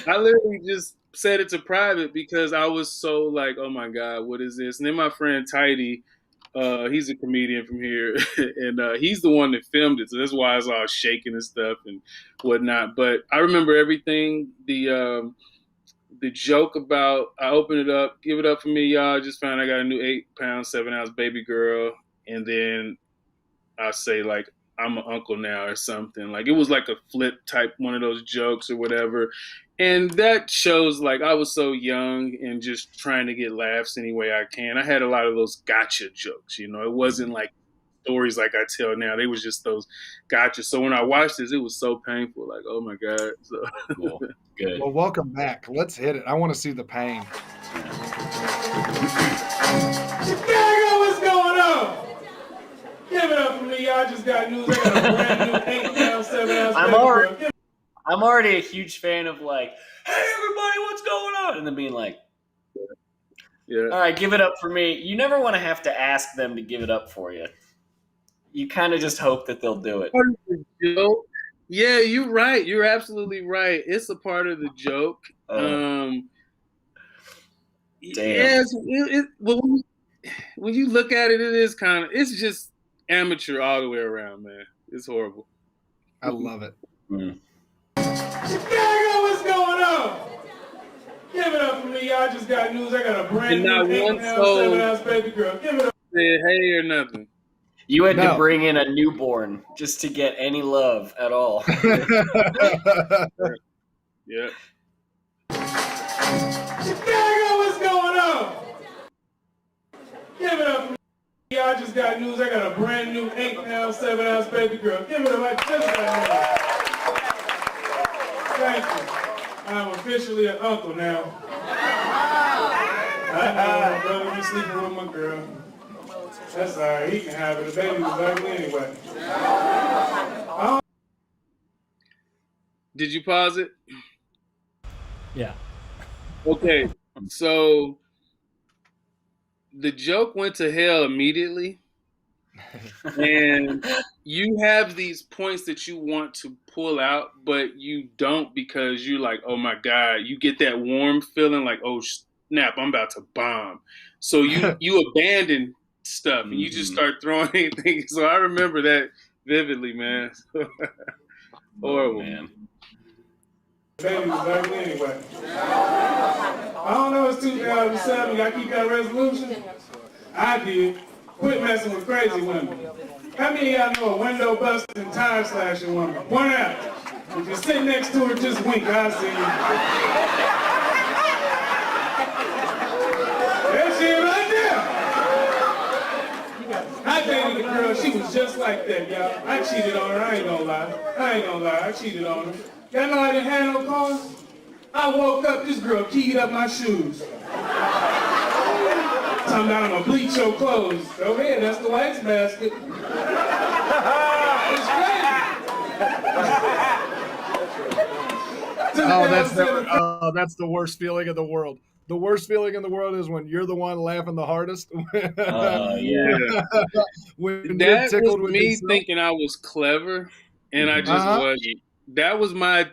I literally just set it to private because I was so like, oh my God, what is this? And then my friend Tidy, he's a comedian from here, and he's the one that filmed it. So that's why I was all shaking and stuff and whatnot. But I remember everything. The joke about I open it up, give it up for me, y'all. Just found I got a new 8-pound, 7-ounce baby girl, and then I say like, I'm an uncle now or something. Like it was like a flip type, one of those jokes or whatever. And that shows like I was so young and just trying to get laughs any way I can. I had a lot of those gotcha jokes, you know. It wasn't like stories like I tell now. They was just those gotcha. So when I watched this, it was so painful. Like, oh my God. So cool. Good. Well, welcome back. Let's hit it. I want to see the pain. Chicago, what's going on? Give it up for me, me, y'all just got news. I got a brand new 8-ounce, 7-ounce I'm already a huge fan of like, hey everybody, what's going on? And then being like, all right, give it up for me. You never want to have to ask them to give it up for you. You kind of just hope that they'll do it. Yeah, you're right. You're absolutely right. It's a part of the joke. Damn. Yes, when you look at it, it is kind of, it's just amateur all the way around, man. It's horrible. I love it. Chicago, what's going on? Give it up for me. Y'all just got news. I got a brand new 8-ounce, 7-ounce baby girl. Give it up. Said hey or nothing. You had to bring in a newborn just to get any love at all. Yeah. Chicago, what's going on? Give it up for me. Y'all just got news. I got a brand new 8-ounce, 7-ounce baby girl. Give it up. I just got news. Thank you. I'm officially an uncle now. I know my brother be sleeping with my girl. That's all right. He can have it. The baby was ugly anyway. Did you pause it? Yeah. Okay. So the joke went to hell immediately. And you have these points that you want to pull out, but you don't because you're like, oh my God, you get that warm feeling like, oh snap, I'm about to bomb. So you abandon stuff and you just start throwing anything. So I remember that vividly, man. Horrible. Man. Baby was ugly anyway. I don't know, it's 2007. Y'all keep that resolution? I did. Quit messing with crazy women. How many of y'all know a window busting, tire slashing woman? Point out. If you sit next to her, just wink. I see you. There she is right there. I dated a girl, she was just like that, y'all. I cheated on her, I ain't gonna lie. I cheated on her. Y'all know I didn't have no cars? I woke up, this girl keyed up my shoes. Talking about I'm gonna bleach your clothes. Go ahead, that's the wax basket. It's crazy. That's the worst feeling in the world. The worst feeling in the world is when you're the one laughing the hardest. Yeah. When that was me yourself. Thinking I was clever, and I just wasn't. That was I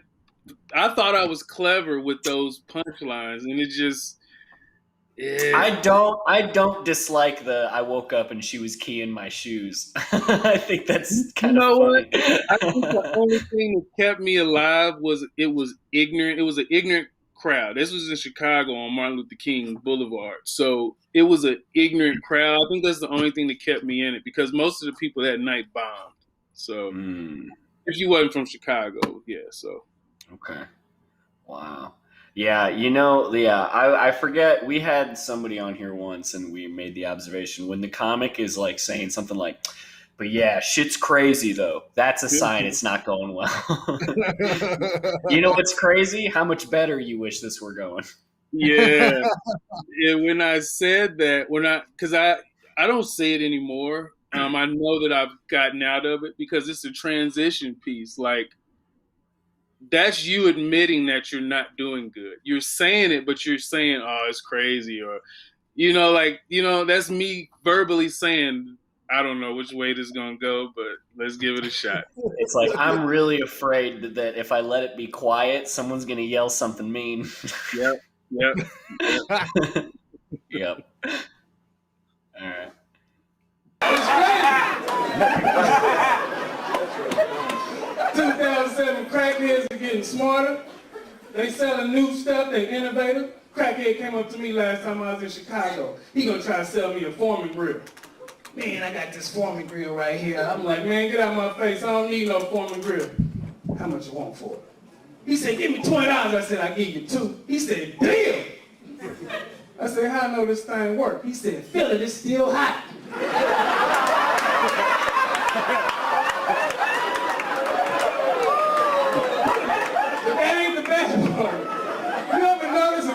thought I was clever with those punchlines, and it just. Yeah. I don't dislike I woke up and she was keying my shoes. I think that's kind of funny. What? I think the only thing that kept me alive was it was ignorant. It was an ignorant crowd. This was in Chicago on Martin Luther King Boulevard. So it was an ignorant crowd. I think that's the only thing that kept me in it because most of the people that night bombed. So if you wasn't from Chicago, yeah. So okay, wow. Yeah, I forget. We had somebody on here once, and we made the observation when the comic is like saying something like, "But yeah, shit's crazy though." That's a sign it's not going well. You know what's crazy? How much better you wish this were going. Yeah. When I said that, because I don't say it anymore. I know that I've gotten out of it because it's a transition piece. Like. That's you admitting that you're not doing good. You're saying it, but you're saying, oh, it's crazy. Or, that's me verbally saying, I don't know which way this is going to go, but let's give it a shot. It's like, I'm really afraid that if I let it be quiet, someone's going to yell something mean. Yep. Yep. All right. 2007 crackheads are getting smarter. They selling new stuff. They innovative. Crackhead came up to me last time I was in Chicago. He gonna try to sell me a Foreman grill. Man, I got this Foreman grill right here. I'm like, man, get out of my face. I don't need no Foreman grill. How much you want for it? He said, give me $20. I said, I'll give you $2. He said, deal. I said, how I know this thing work? He said, feel it, it's still hot.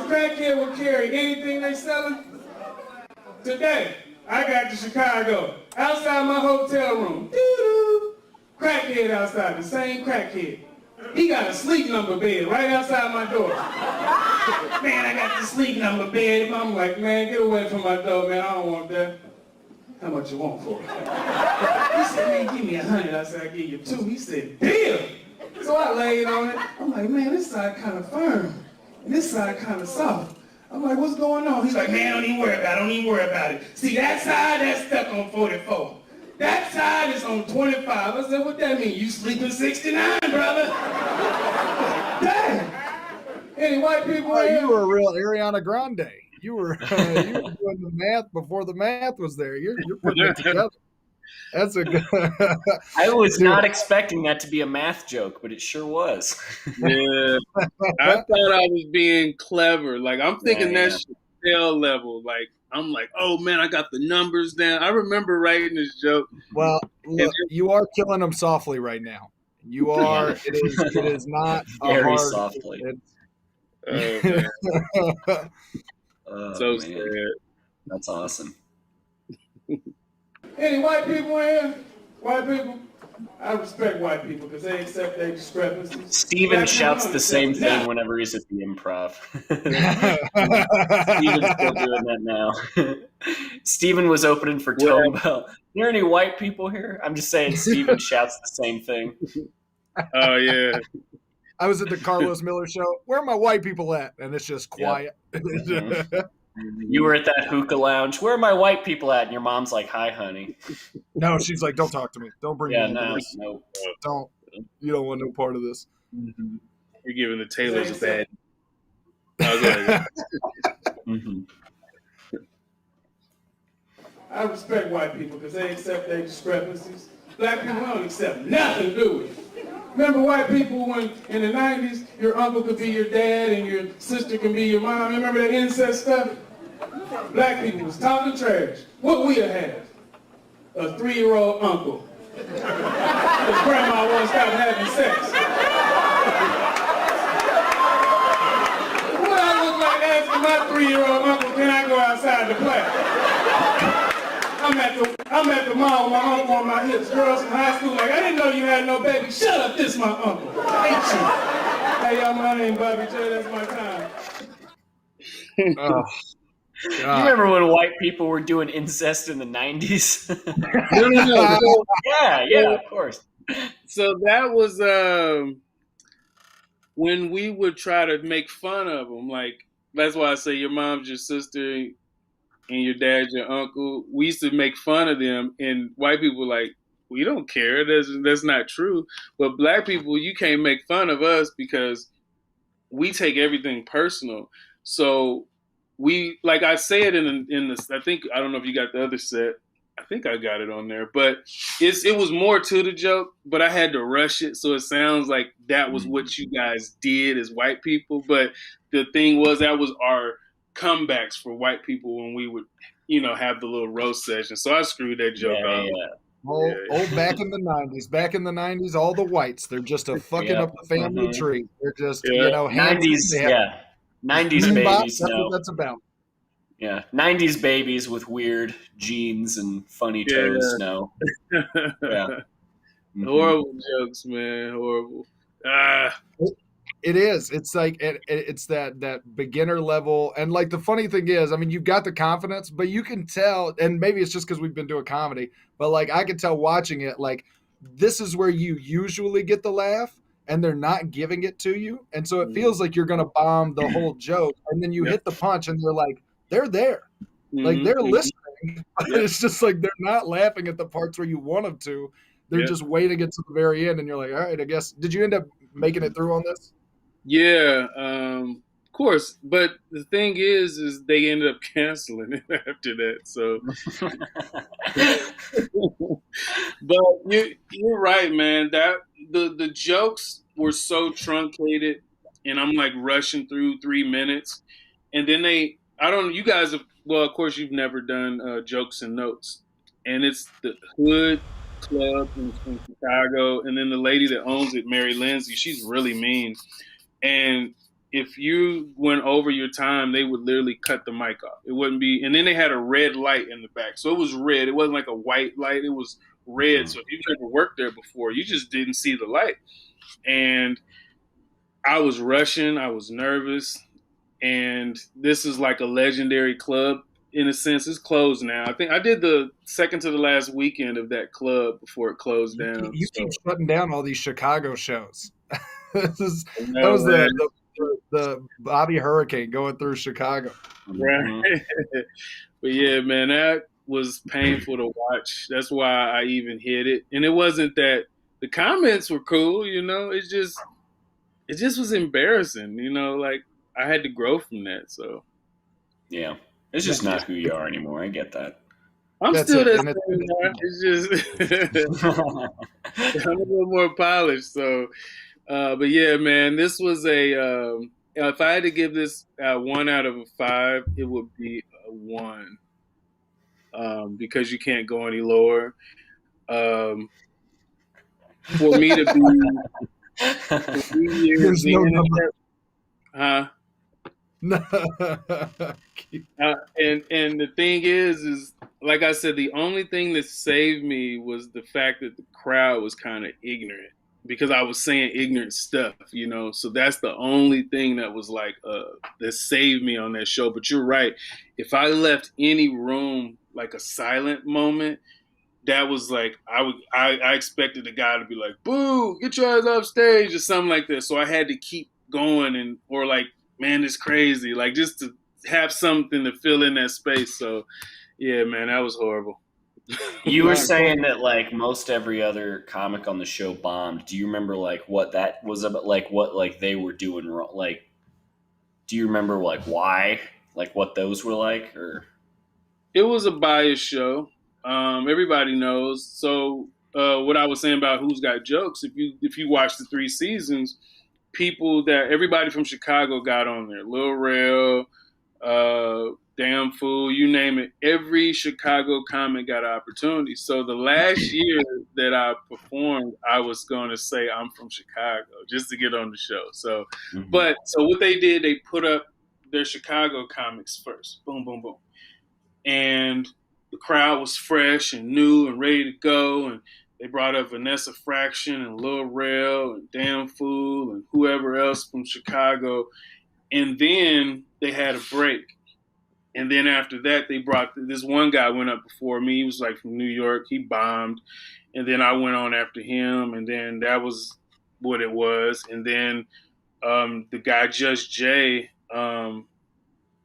Crackhead will carry anything they selling. Today, I got to Chicago. Outside my hotel room. Doo-doo. Crackhead outside, the same crackhead. He got a sleep number bed right outside my door. Man, I got the sleep number bed. I'm like, man, get away from my door, man. I don't want that. How much you want for it? He said, man, give me 100. I said, I give you 2. He said, deal. So I laid on it. I'm like, man, this side kind of firm. And this side kind of soft. I'm like, what's going on? He's like, man, don't even worry about it. Don't even worry about it. See, that side, that's stuck on 44. That side is on 25. I said, what that mean? You sleeping 69, brother? Dang. Any white people here? You were a real Ariana Grande. You were doing the math before the math was there. You're putting it together. That's a good. I was not expecting that to be a math joke, but it sure was. Yeah, I thought I was being clever. Like I'm thinking that shit scale level. Like I'm like, oh man, I got the numbers down. I remember writing this joke. Well, look, you are killing them softly right now. You are. It is not very hard, softly. Oh, so sad. That's awesome. Any white people here? White people? I respect white people because they accept their discrepancies. Steven shouts the same thing whenever he's at the Improv. Steven's still doing that now. Steven was opening for Tone Bell. Are there any white people here? I'm just saying Steven shouts the same thing. Oh, yeah. I was at the Carlos Miller show. Where are my white people at? And it's just quiet. Yep. You were at that hookah lounge. Where are my white people at? And your mom's like, hi, honey. No, she's like, don't talk to me. Don't bring me into this. No. Don't. You don't want no part of this. Mm-hmm. You're giving the Taylors a bad. Oh, I respect white people because they accept their discrepancies. Black people don't accept nothing, do we? Remember white people when in the 90s, your uncle could be your dad and your sister can be your mom? Remember that incest stuff? Black people was talking trash. What we had? A 3-year-old uncle. His grandma won't stop having sex. What I look like asking my 3-year-old uncle, can I go outside to play? I'm at the mall with my uncle on my hips. Girls in high school like, I didn't know you had no baby. Shut up, this my uncle. I hate you. Hey, y'all, my name Bobby J. That's my time. Oh, you remember when white people were doing incest in the 90s? No. Yeah, of course. So that was when we would try to make fun of them. Like, that's why I say your mom's your sister and your dad's your uncle. We used to make fun of them, and white people were like, we don't care. That's not true. But black people, you can't make fun of us because we take everything personal. So we, like I said in this, I think, I don't know if you got the other set. I think I got it on there, but it was more to the joke, but I had to rush it. So it sounds like that was what you guys did as white people. But the thing was, that was our comebacks for white people when we would, have the little roast session. So I screwed that joke up. Back in the 90s. Back in the 90s, all the whites, they're just fucking up the family tree. They're just, 90s, 90s babies. That's what that's about. Yeah, 90s babies with weird genes and funny toes. No. Yeah. Mm-hmm. Horrible jokes, man. Horrible. It is. It's like it's that beginner level. And like the funny thing is, I mean, you've got the confidence, but you can tell, and maybe it's just because we've been doing comedy, but like I can tell watching it, like this is where you usually get the laugh and they're not giving it to you. And so it feels like you're going to bomb the whole joke. And then you hit the punch and they're like, they're there. Like they're listening. It's just like they're not laughing at the parts where you want them to. They're just waiting until the very end. And you're like, all right, I guess. Did you end up making it through on this? Yeah, of course. But the thing is they ended up canceling it after that. So, but you're right, man. That the jokes were so truncated, and I'm like rushing through 3 minutes, and then you guys have. Well, of course, you've never done jokes and notes, and it's the Hood Club in Chicago, and then the lady that owns it, Mary Lindsay, she's really mean. And if you went over your time, they would literally cut the mic off. It wouldn't be, and then they had a red light in the back. So it was red. It wasn't like a white light. It was red. Mm-hmm. So if you've never worked there before, you just didn't see the light. And I was rushing. I was nervous. And this is like a legendary club in a sense. It's closed now. I think I did the second to the last weekend of that club before it closed down. You keep shutting down all these Chicago shows. That was the Bobby Hurricane going through Chicago. Right. But yeah, man, that was painful to watch. That's why I even hit it. And it wasn't that the comments were cool, you know, it just was embarrassing, you know, like I had to grow from that. So yeah, it's just not who you are anymore. I get that. I'm still that same guy. It's just I'm a little more polished. So, but yeah, man, this was if I had to give this 1 out of 5, it would be a 1, because you can't go any lower. For me to be 3 years in, and the thing is like I said, the only thing that saved me was the fact that the crowd was kind of ignorant because I was saying ignorant stuff, you know. So that's the only thing that was like that saved me on that show. But you're right. If I left any room like a silent moment, that was like I expected the guy to be like, "Boo, get your ass off stage" or something like that. So I had to keep going or like, man, it's crazy. Like just to have something to fill in that space. So yeah, man, that was horrible. You were saying that like most every other comic on the show bombed. Do you remember like what that was about? Like what like they were doing wrong? Like, do you remember like why? Like what those were like? Or it was a biased show. Everybody knows. So what I was saying about Who's Got Jokes, if you watch the 3 seasons, everybody from Chicago got on there. Lil Rel, Damn Fool, you name it. Every Chicago comic got an opportunity. So the last year that I performed, I was going to say I'm from Chicago just to get on the show. So, so what they did, they put up their Chicago comics first. Boom, boom, boom. And the crowd was fresh and new and ready to go. And they brought up Vanessa Fraction and Lil Rel and Damn Fool and whoever else from Chicago. And then they had a break. And then after that, they brought this one guy went up before me. He was like from New York. He bombed. And then I went on after him. And then that was what it was. And then the guy, Just Jay,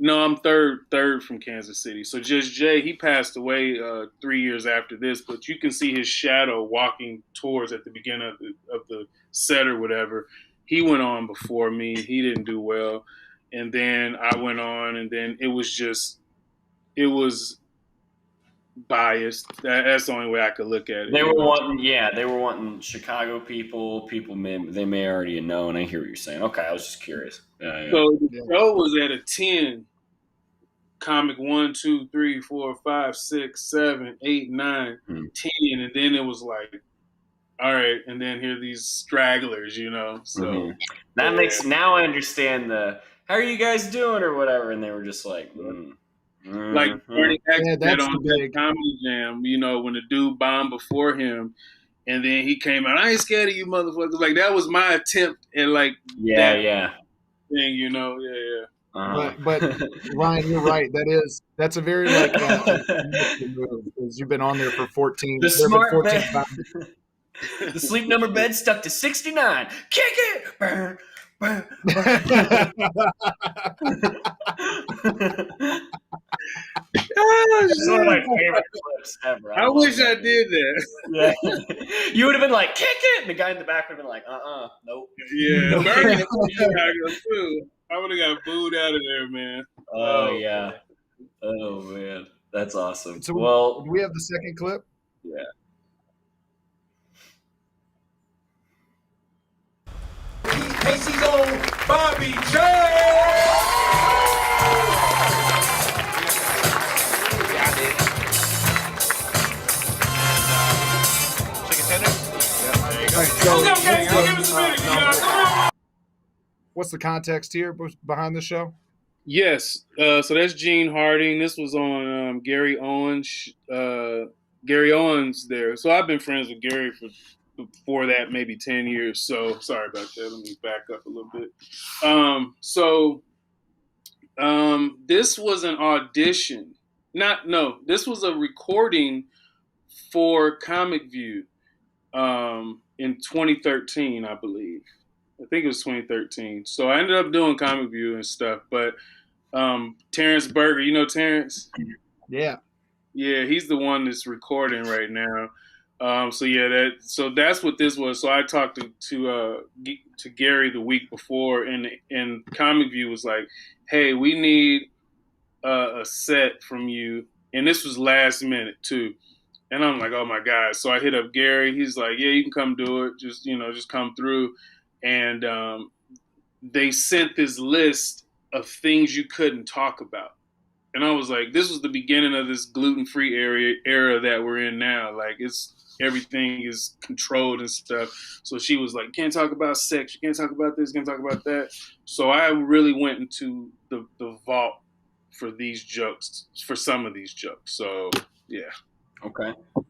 no, I'm third from Kansas City. So Just Jay, he passed away 3 years after this, but you can see his shadow walking towards at the beginning of the set or whatever. He went on before me. He didn't do well. And then I went on, and then it was biased. That's the only way I could look at it. They were wanting Chicago people they may already know, and I hear what you're saying. Okay, I was just curious. Yeah. So the show was at a 10. Comic 1, 2, 3, 4, 5, 6, 7, 8, 9, 10, and then it was like, all right, and then here are these stragglers, you know. So that makes now I understand the how are you guys doing or whatever, and they were just like, like Bernie X did on that Comedy Jam, you know, when the dude bombed before him, and then he came out, I ain't scared of you motherfuckers. Like that was my attempt at like that thing, you know, But Ryan, you're right. That's a very like move because you've been on there for 14. The smart 14 times. The sleep number bed stuck to 69. Kick it. Burn, burn, burn. It's one of my favorite clips ever. I wish I did that. Yeah. You would have been like, kick it, and the guy in the back would have been like, nope. Yeah, Bernie Chicago too. I would have got booed out of there, man. Oh yeah. Oh man, that's awesome. So, well, do we have the second clip? Yeah. Casey's on Bobby J. what's the context here behind the show? Yes. So that's Gene Harding. This was on Gary Owens. Gary Owens there. So I've been friends with Gary before that, maybe 10 years. So sorry about that. Let me back up a little bit. This was an audition. This was a recording for Comic View in 2013, I believe. I think it was 2013. So I ended up doing Comic View and stuff. But Terrence Berger, you know Terrence? Yeah. Yeah, he's the one that's recording right now. So that's what this was. So I talked to Gary the week before, and Comic View was like, "Hey, we need a set from you," and this was last minute too. And I'm like, "Oh my God!" So I hit up Gary. He's like, "Yeah, you can come do it. Just come through." And they sent this list of things you couldn't talk about. And I was like, this was the beginning of this gluten-free era that we're in now. Like, everything is controlled and stuff. So she was like, can't talk about sex. You can't talk about this. You can't talk about that. So I really went into the vault for these jokes, for some of these jokes. So, yeah. Okay. All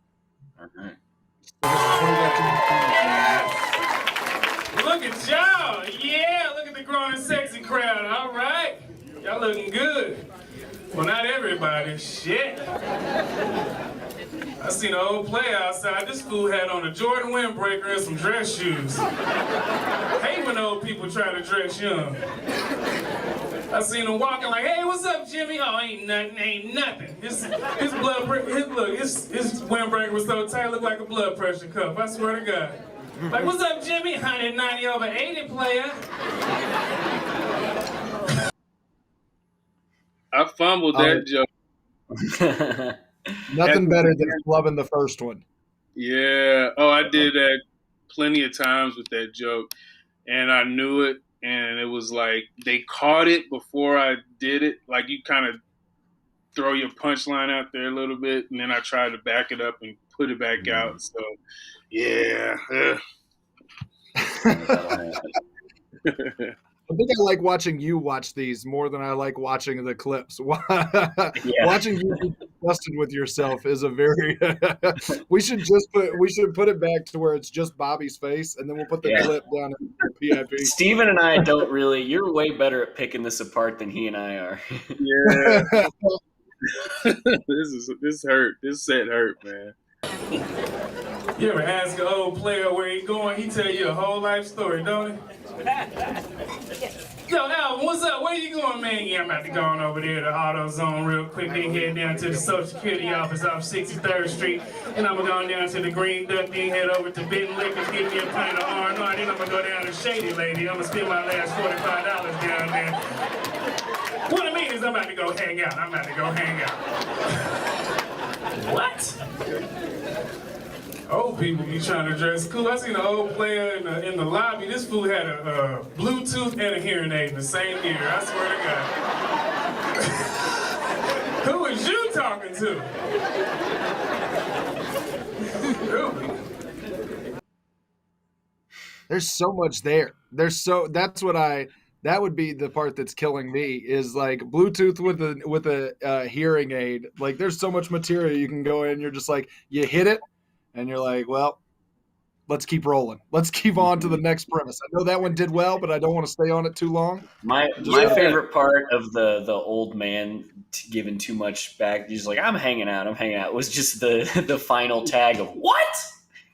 right. Look at y'all. Yeah, look at the grown and sexy crowd. All right. Y'all looking good. Well, not everybody. Shit. I seen an old player outside. This fool had on a Jordan windbreaker and some dress shoes. Hate when old people try to dress young. I seen him walking like, hey, what's up, Jimmy? Oh, ain't nothing. His windbreaker was so tight, looked like a blood pressure cuff. I swear to God. Like, what's up, Jimmy? 190 over 80 player. I fumbled that joke. Nothing better than flubbing the first one. Yeah. Oh, I did that plenty of times with that joke, and I knew it. And it was like they caught it before I did it. Like you kind of throw your punchline out there a little bit, and then I tried to back it up and put it back out. So, yeah. I think I like watching you watch these more than I like watching the clips. Watching you be disgusted with yourself is a very. we should put it back to where it's just Bobby's face, and then we'll put the clip down in the PIP. Steven and I don't really. You're way better at picking this apart than he and I are. Yeah. This hurt. This set hurt, man. You ever ask an old player where he going? He tell you a whole life story, don't he? Yo, Alvin, what's up? Where you going, man? Yeah, I'm about to go on over there to AutoZone real quick. Then head down to the Social Security office off 63rd Street. And I'm going to go down to the Green Duck, then head over to Benton Liquors, get me a pint of R&R. Then I'm going to go down to Shady Lady. I'm going to spend my last $45 down there. What I mean is I'm about to go hang out. What? Old people be trying to dress cool. I seen an old player in the lobby. This fool had a Bluetooth and a hearing aid in the same ear. I swear to God. Who is you talking to? There's so much there. That would be the part that's killing me is like Bluetooth with a hearing aid. Like there's so much material you can go in. You're just like, you hit it. And you're like, well, let's keep rolling. Let's keep on to the next premise. I know that one did well, but I don't want to stay on it too long. My favorite part of the old man giving too much back, he's like, I'm hanging out, was just the final tag of what?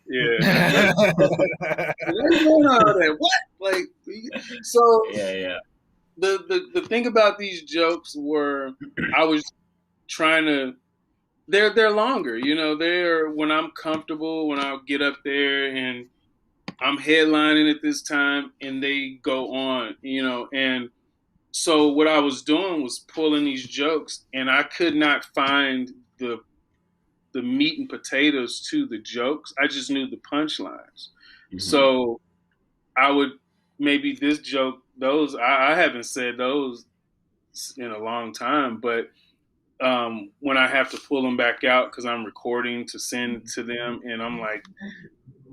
Yeah. What's going on there? What? Like, so yeah. The thing about these jokes were I was trying to. They're longer, they're when I'm comfortable, when I'll get up there and I'm headlining at this time and they go on, and so what I was doing was pulling these jokes and I could not find the meat and potatoes to the jokes. I just knew the punchlines. Mm-hmm. So I would maybe this joke, those, I haven't said those in a long time, but when I have to pull them back out because I'm recording to send to them, and I'm like,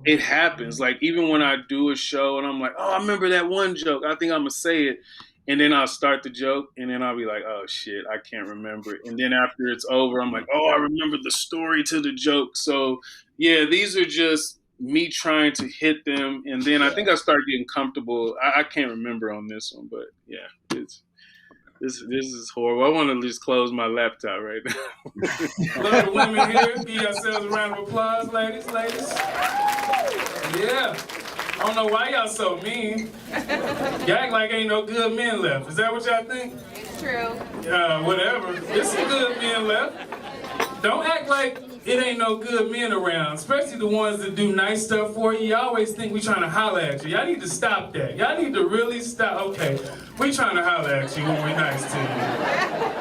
it happens. Like, even when I do a show and I'm like, oh, I remember that one joke, I think I'm gonna say it, and then I'll start the joke, and then I'll be like, oh shit, I can't remember it. And then after it's over, I'm like, oh, I remember the story to the joke. So yeah, these are just me trying to hit them, and then I think I started getting comfortable. I can't remember on this one, but yeah, this is horrible. I want to just close my laptop right now. Love the women here. Give yourselves a round of applause, ladies. Yeah. I don't know why y'all so mean. Y'all act like ain't no good men left. Is that what y'all think? It's true. Whatever. There's some good men left. Don't act like it ain't no good men around, especially the ones that do nice stuff for you. Y'all always think we trying to holler at you. Y'all need to stop that. Y'all need to really stop. Okay, we trying to holler at you when we're nice to you.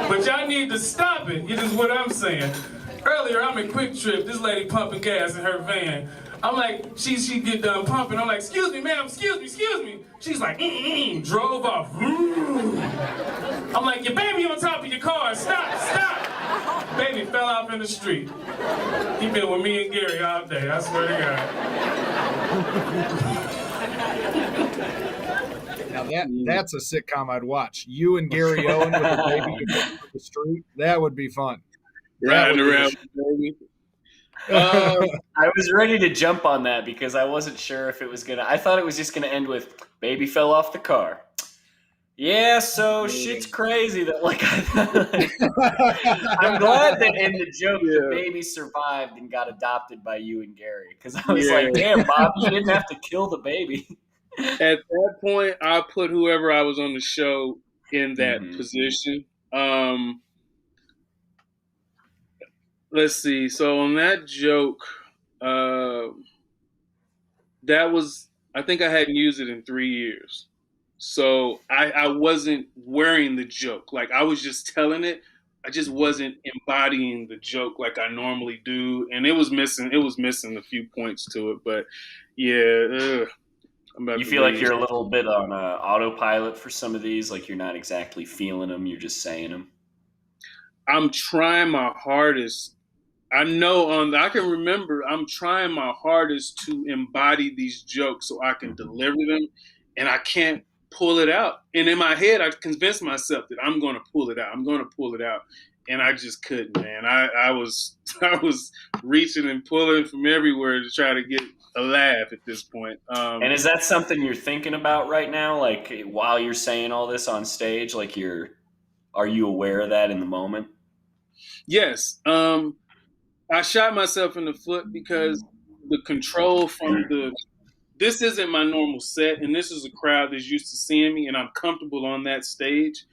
But y'all need to stop it. It is what I'm saying. Earlier, I'm in Quick Trip. This lady pumping gas in her van. I'm like, she get done pumping. I'm like, excuse me, ma'am, excuse me. She's like, drove off. I'm like, your baby on top of your car, stop. Baby fell off in the street. He been with me and Gary all day, I swear to God. Now that's a sitcom I'd watch. You and Gary Owen with the baby on the street. That would be fun. Riding around with the baby. I was ready to jump on that because I wasn't sure if it was gonna. I thought it was just gonna end with baby fell off the car. Yeah, so shit's crazy that I'm glad that in the joke the baby survived and got adopted by you and Gary, because I was like, damn, Bob, you didn't have to kill the baby. At that point, I put whoever I was on the show in that position. Let's see. So on that joke, that was, I think I hadn't used it in 3 years. So I wasn't wearing the joke. Like, I was just telling it. I just wasn't embodying the joke like I normally do. And it was missing a few points to it. But yeah, you feel like you're a little bit on autopilot for some of these? Like, you're not exactly feeling them, you're just saying them? I'm trying my hardest. I know I can remember I'm trying my hardest to embody these jokes so I can deliver them, and I can't pull it out. And in my head, I convinced myself that I'm going to pull it out. And I just couldn't, man. I was reaching and pulling from everywhere to try to get a laugh at this point. And is that something you're thinking about right now? Like, while you're saying all this on stage, like, are you aware of that in the moment? Yes. I shot myself in the foot because the control from this isn't my normal set, and this is a crowd that's used to seeing me, and I'm comfortable on that stage.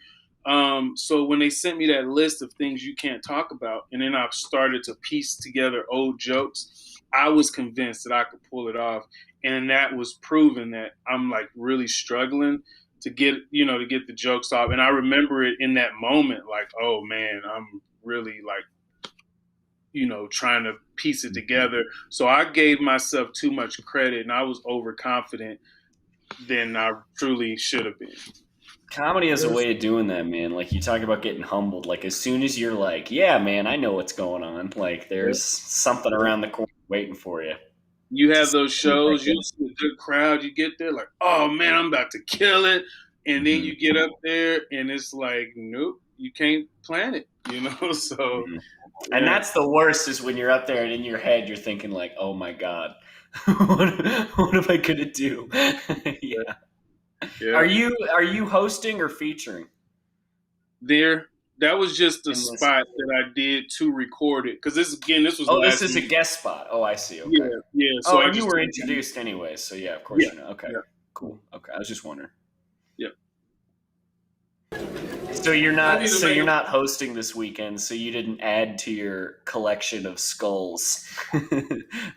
So when they sent me that list of things you can't talk about, and then I started to piece together old jokes, I was convinced that I could pull it off. And that was proven that I'm like really struggling to get the jokes off. And I remember it in that moment, like, oh man, I'm really like, trying to piece it together. So I gave myself too much credit, and I was overconfident than I truly should have been. Comedy has a way of doing that, man. Like, you talk about getting humbled. Like, as soon as you're like, yeah, man, I know what's going on. Like, there's something around the corner waiting for you. You have those shows, you see a good crowd, you get there like, oh man, I'm about to kill it. And then you get up there and it's like, nope, you can't plan it, So And that's the worst, is when you're up there and in your head you're thinking like, oh my God, what am I gonna do? Yeah. Are you hosting or featuring? That was just a spot that I did to record it, because this was. Oh, this is a guest spot. Oh, I see. Okay. Yeah. So you were introduced anyway, so yeah, of course you know. Okay, cool. Okay, I was just wondering. Yep. So you're not hosting this weekend, so you didn't add to your collection of skulls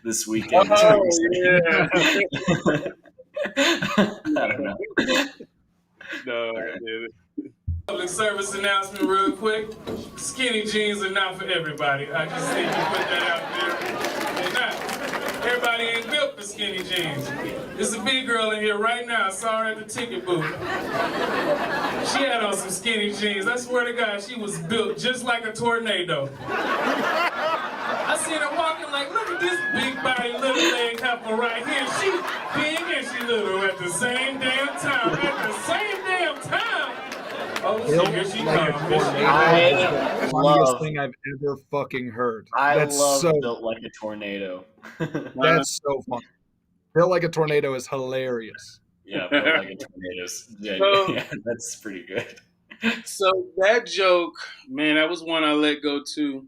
this weekend. Oh yeah. I don't know. No, I didn't. Public service announcement real quick. Skinny jeans are not for everybody. I just need to put that out there. They're not. Everybody ain't built for skinny jeans. There's a big girl in here right now. I saw her at the ticket booth. She had on some skinny jeans. I swear to God, she was built just like a tornado. I seen her walking like, look at This big body little leg heifer right here, she big and she little at the same damn time. At the same damn time. Oh shit, here she comes. The funniest thing I've ever fucking heard. That's love Built Like a Tornado. That's so funny. Built Like a Tornado is hilarious. Yeah, Built Like a Tornado. Yeah, that's pretty good. So that joke, man, that was one I let go too.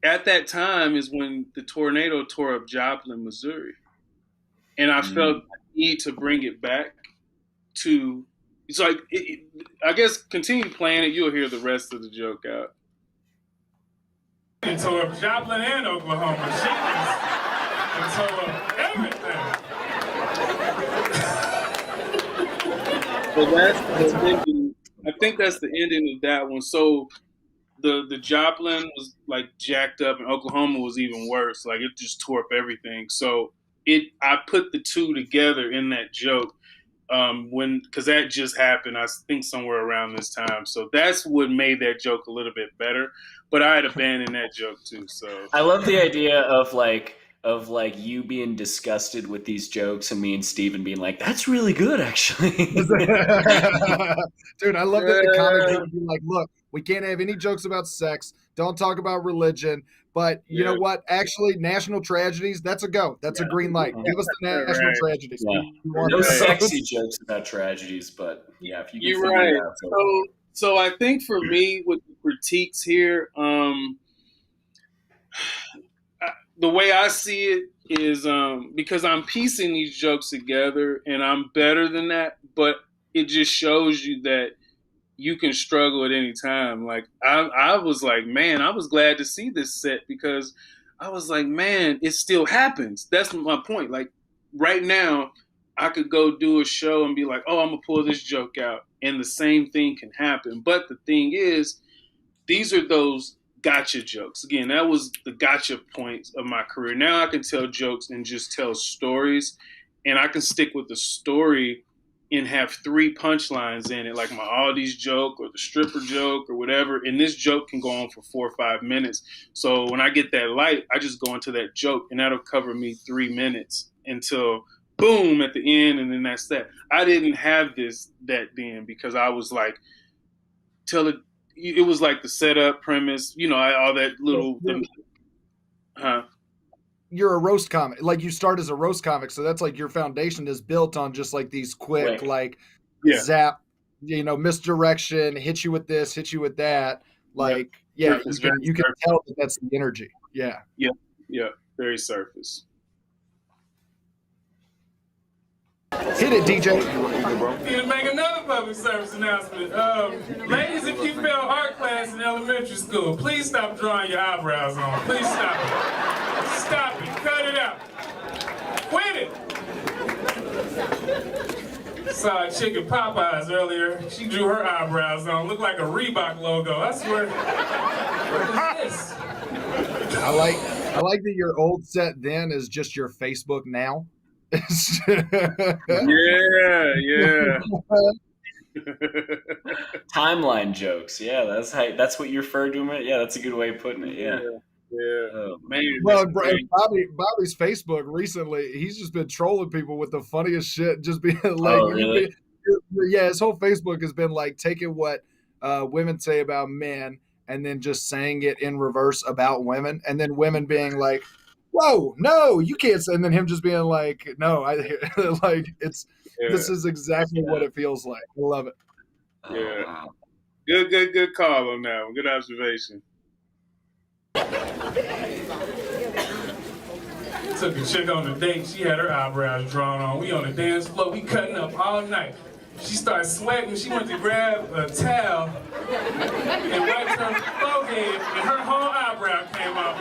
At that time is when the tornado tore up Joplin, Missouri. And I felt the need to bring it back to, it's like, I guess continue playing it, you'll hear the rest of the joke out. It tore up Joplin and Oklahoma. It tore up everything. So that's the ending. I think that's the ending of that one. So the Joplin was like jacked up, and Oklahoma was even worse. Like it just tore up everything. So I put the two together in that joke because that just happened. I think somewhere around this time. So that's what made that joke a little bit better. But I had abandoned that joke too. So I love the idea of you being disgusted with these jokes and me and Steven being like, that's really good, actually. Dude, I love that the comic would be like, look, we can't have any jokes about sex. Don't talk about religion. But you know what? Actually, national tragedies, that's a go. That's a green light. Give us the national tragedies. Yeah. No sexy jokes about tragedies, but yeah, if you can You're right. So I think for me, with the critiques here, the way I see it is because I'm piecing these jokes together and I'm better than that, but it just shows you that you can struggle at any time. Like I was like, man, I was glad to see this set because I was like, man, it still happens. That's my point. Like right now, I could go do a show and be like, oh, I'm gonna pull this joke out, and the same thing can happen. But the thing is, these are those gotcha jokes. Again, that was the gotcha points of my career. Now I can tell jokes and just tell stories, and I can stick with the story and have 3 punchlines in it, like my Aldi's joke or the stripper joke or whatever. And this joke can go on for 4 or 5 minutes. So when I get that light, I just go into that joke, and that'll cover me 3 minutes until boom at the end, and then that's that. I didn't have that then because I was like, it was like the setup premise, all that little. You're a roast comic. Like you start as a roast comic, so that's like your foundation is built on just like these quick, zap, misdirection, hit you with this, hit you with that. Like, you can tell that that's the energy. Yeah. Yeah. Very surface. Hit it, DJ. Need to make another public service announcement. Ladies, if you failed art class in elementary school, please stop drawing your eyebrows on. Please stop it. Stop it. Cut it out. Quit it. Saw a chick at Popeyes earlier. She drew her eyebrows on. Looked like a Reebok logo. I swear. What is this? I like that your old set then is just your Facebook now. Yeah. Timeline jokes. Yeah, that's what you refer to it. Yeah, that's a good way of putting it. Yeah. Oh, man. Well, Bobby's Facebook recently, he's just been trolling people with the funniest shit. Just being like, really? His whole Facebook has been like taking what women say about men and then just saying it in reverse about women, and then women being like, whoa, no, you can't say, and then him just being like, no, this is exactly what it feels like. I love it. Yeah. Wow. Good call on that one. Good observation. Took a chick on a date. She had her eyebrows drawn on. We on the dance floor. We cutting up all night. She started sweating. She went to grab a towel and wiped her forehead, and her whole eyebrow came off.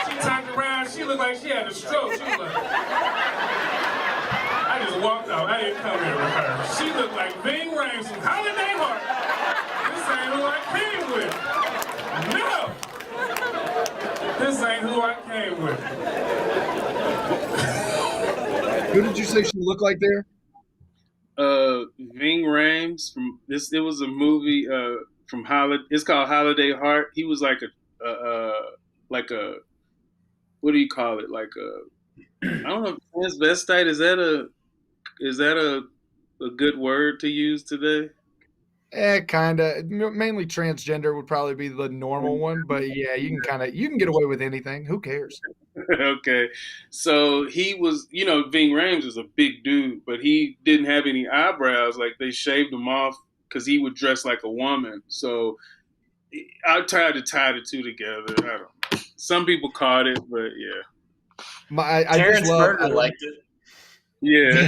She turned around. She looked like she had a stroke. She was like, I just walked out. I didn't come here with her. She looked like Ving Rhames from Holiday Heart. This ain't who I came with. No! This ain't who I came with. Who did you say she looked like there? Ving Rhames from this. It was a movie from Holiday. It's called Holiday Heart. He was like like a, what do you call it? Like a, I don't know, transvestite. Is that a good word to use today? Kind of. Mainly transgender would probably be the normal one, but yeah, you can get away with anything. Who cares? Okay, so he was, Ving Rhames is a big dude, but he didn't have any eyebrows. Like they shaved him off because he would dress like a woman. So I tried to tie the two together. I don't know. Some people caught it, but yeah. I Terrence Berger liked it. Yeah.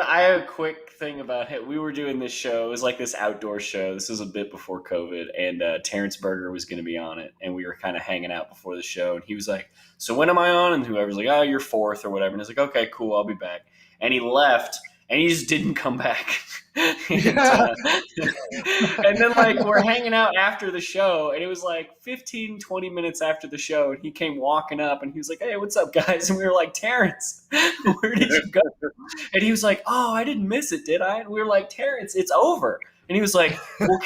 I have a quick thing about it. We were doing this show. It was like this outdoor show. This was a bit before COVID, and Terrence Berger was going to be on it, and we were kind of hanging out before the show, and he was like, so when am I on? And whoever's like, oh, you're fourth or whatever. And he's like, okay, cool, I'll be back. And he left, and he just didn't come back. And then like we're hanging out after the show, and it was like 15, 20 minutes after the show, and he came walking up, and he was like, hey, what's up, guys? And we were like, Terrence, where did you go? And he was like, oh, I didn't miss it, did I? And we were like, Terrence, it's over. And he was like, well,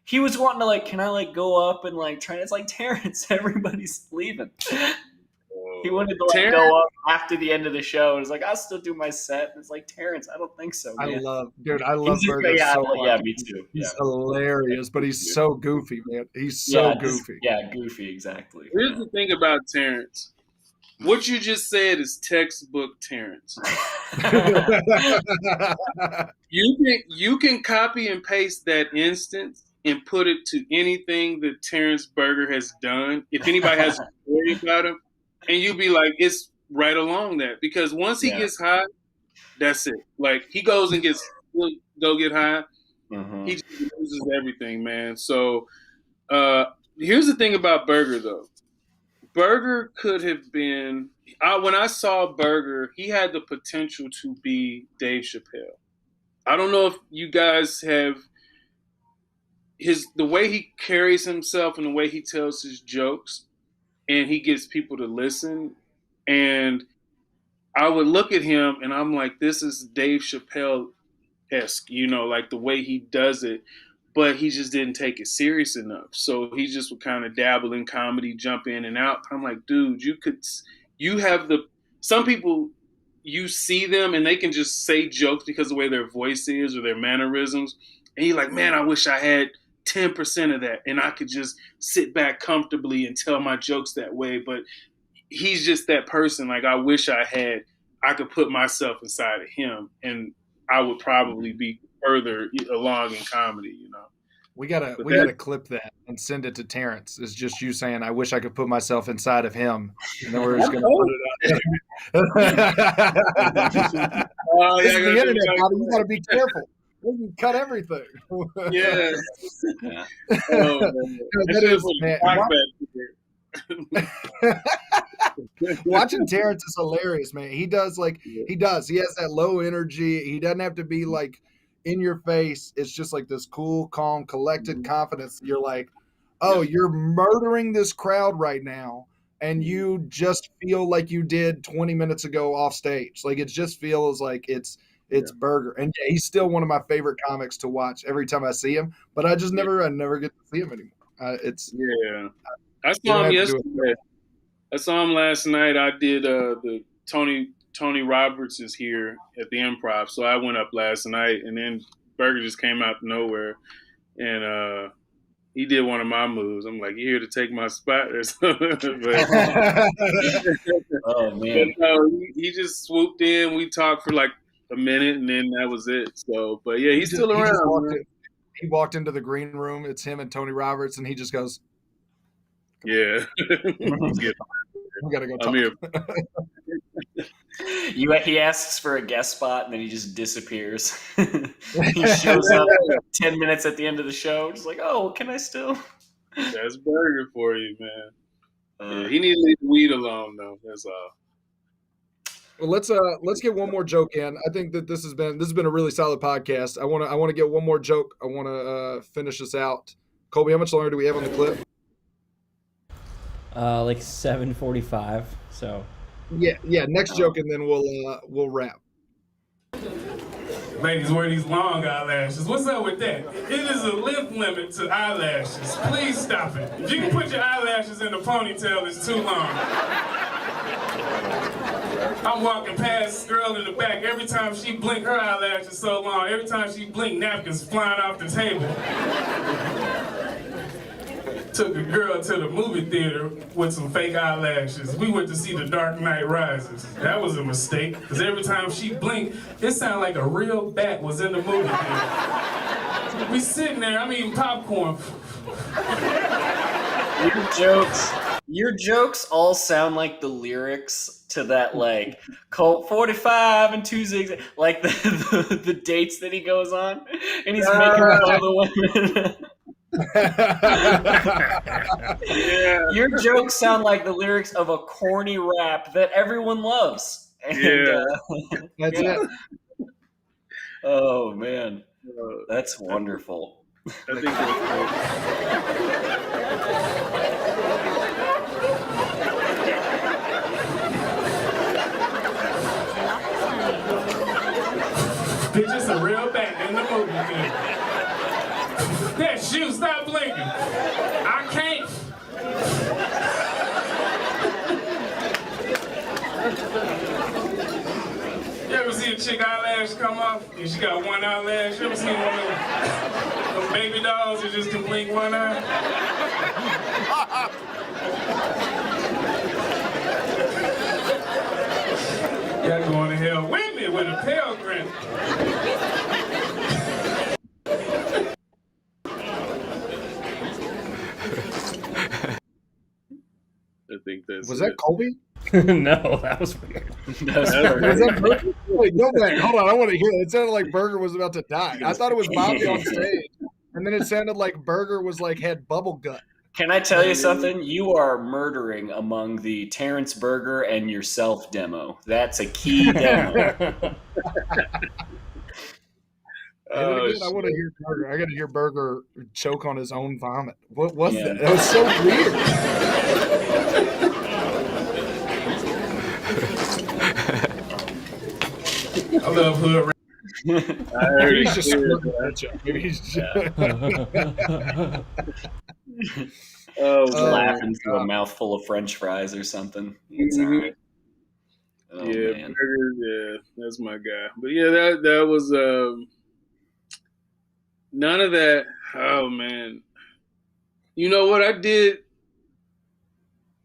he was wanting to like, can I like go up and like try? It's like, Terrence, everybody's leaving. He wanted to like go up after the end of the show. And it's like, I'll still do my set. And it's like, Terrence, I don't think so, man. I love Berger so much. Yeah, me too. He's hilarious, but he's so goofy, man. He's so goofy. Goofy, exactly. Here's the thing about Terrence. What you just said is textbook Terrence. You can copy and paste that instance and put it to anything that Terrence Berger has done. If anybody has a story about him, and you'd be like, it's right along that. Because once he gets high, that's it. Like, he goes and go get high. Mm-hmm. He just loses everything, man. So here's the thing about Berger, though. Berger could have been when I saw Berger, he had the potential to be Dave Chappelle. I don't know if you guys have the way he carries himself and the way he tells his jokes, and he gets people to listen. And I would look at him and I'm like, this is Dave Chappelle-esque, like the way he does it. But he just didn't take it serious enough. So he just would kind of dabble in comedy, jump in and out. I'm like, dude, some people, you see them and they can just say jokes because of the way their voice is or their mannerisms. And you're like, man, I wish I had 10% of that. And I could just sit back comfortably and tell my jokes that way. But he's just that person. Like, I wish I could put myself inside of him, and I would probably be further along in comedy, We gotta clip that and send it to Terrence. It's just you saying, I wish I could put myself inside of him. And then we're just gonna put it out. Oh, yeah, the internet, Bobby. You gotta be careful. We can cut everything. Yeah. Oh, man. Watching Terrence is hilarious, man. He does he has that low energy. He doesn't have to be like in your face. It's just like this cool, calm, collected confidence. You're like, oh, you're murdering this crowd right now, and you just feel like you did 20 minutes ago off stage. Like, it just feels like it's Berger. And yeah, he's still one of my favorite comics to watch every time I see him, but I just never get to see him anymore. I saw him yesterday. I saw him last night. I did the Tony Roberts is here at the Improv, so I went up last night, and then Berger just came out of nowhere, and he did one of my moves. I'm like, you here to take my spot or something? Oh man! But, he just swooped in. We talked for like a minute, and then that was it. So, but yeah, he's still around. He walked into the green room. It's him and Tony Roberts, and he just goes, "Yeah, we gotta go talk." He asks for a guest spot, and then he just disappears. He shows up 10 minutes at the end of the show, just like, "Oh, can I still?" That's Berger for you, man. Yeah, he needs to leave the weed alone, though. That's all. Well, let's get one more joke in. I think that this has been a really solid podcast. I want to get one more joke. I want to finish this out. Colby, how much longer do we have on the clip? Like 7:45. So. Yeah. Next joke, and then we'll wrap. Ladies wear these long eyelashes. What's up with that? It is a length limit to eyelashes. Please stop it. If you can put your eyelashes in a ponytail, it's too long. I'm walking past this girl in the back. Every time she blink, her eyelashes so long. Every time she blink, napkins flying off the table. Took a girl to the movie theater with some fake eyelashes. We went to see The Dark Knight Rises. That was a mistake, because every time she blinked, it sounded like a real bat was in the movie theater. We sitting there, I'm eating popcorn. Your jokes all sound like the lyrics to that, like, Colt 45 and 2 zigs, like the dates that he goes on, and he's making fun of the women. Yeah. Your jokes sound like the lyrics of a corny rap that everyone loves. And, That's it. Oh man, that's wonderful. I think that's Bitch, it's a real bat in the movie theater. That shoe, stop blinking. I can't. You ever see a chick eyelash come off and she got one eyelash? You ever seen one of those baby dolls that just can blink one eye? Y'all going to hell with me with a pale grin. I think that's Was that Colby? No, that was weird. Was that Burger? Wait, go back. Hold on. I want to hear it. It sounded like Burger was about to die. I thought it was Bobby on stage. And then it sounded like Burger was like had bubble gut. Can I tell you something? You are murdering among the Terrence Berger and yourself demo. That's a key demo. I want to hear Burger. I got to hear Burger choke on his own vomit. What was that? That was so weird. I love hood. Maybe he's just smirking at you. Maybe he's just... Laughing through a mouthful of French fries or something. It's all right. Oh, yeah, man. Burger, yeah, that's my guy. But yeah, that was none of that. Oh man, you know what I did?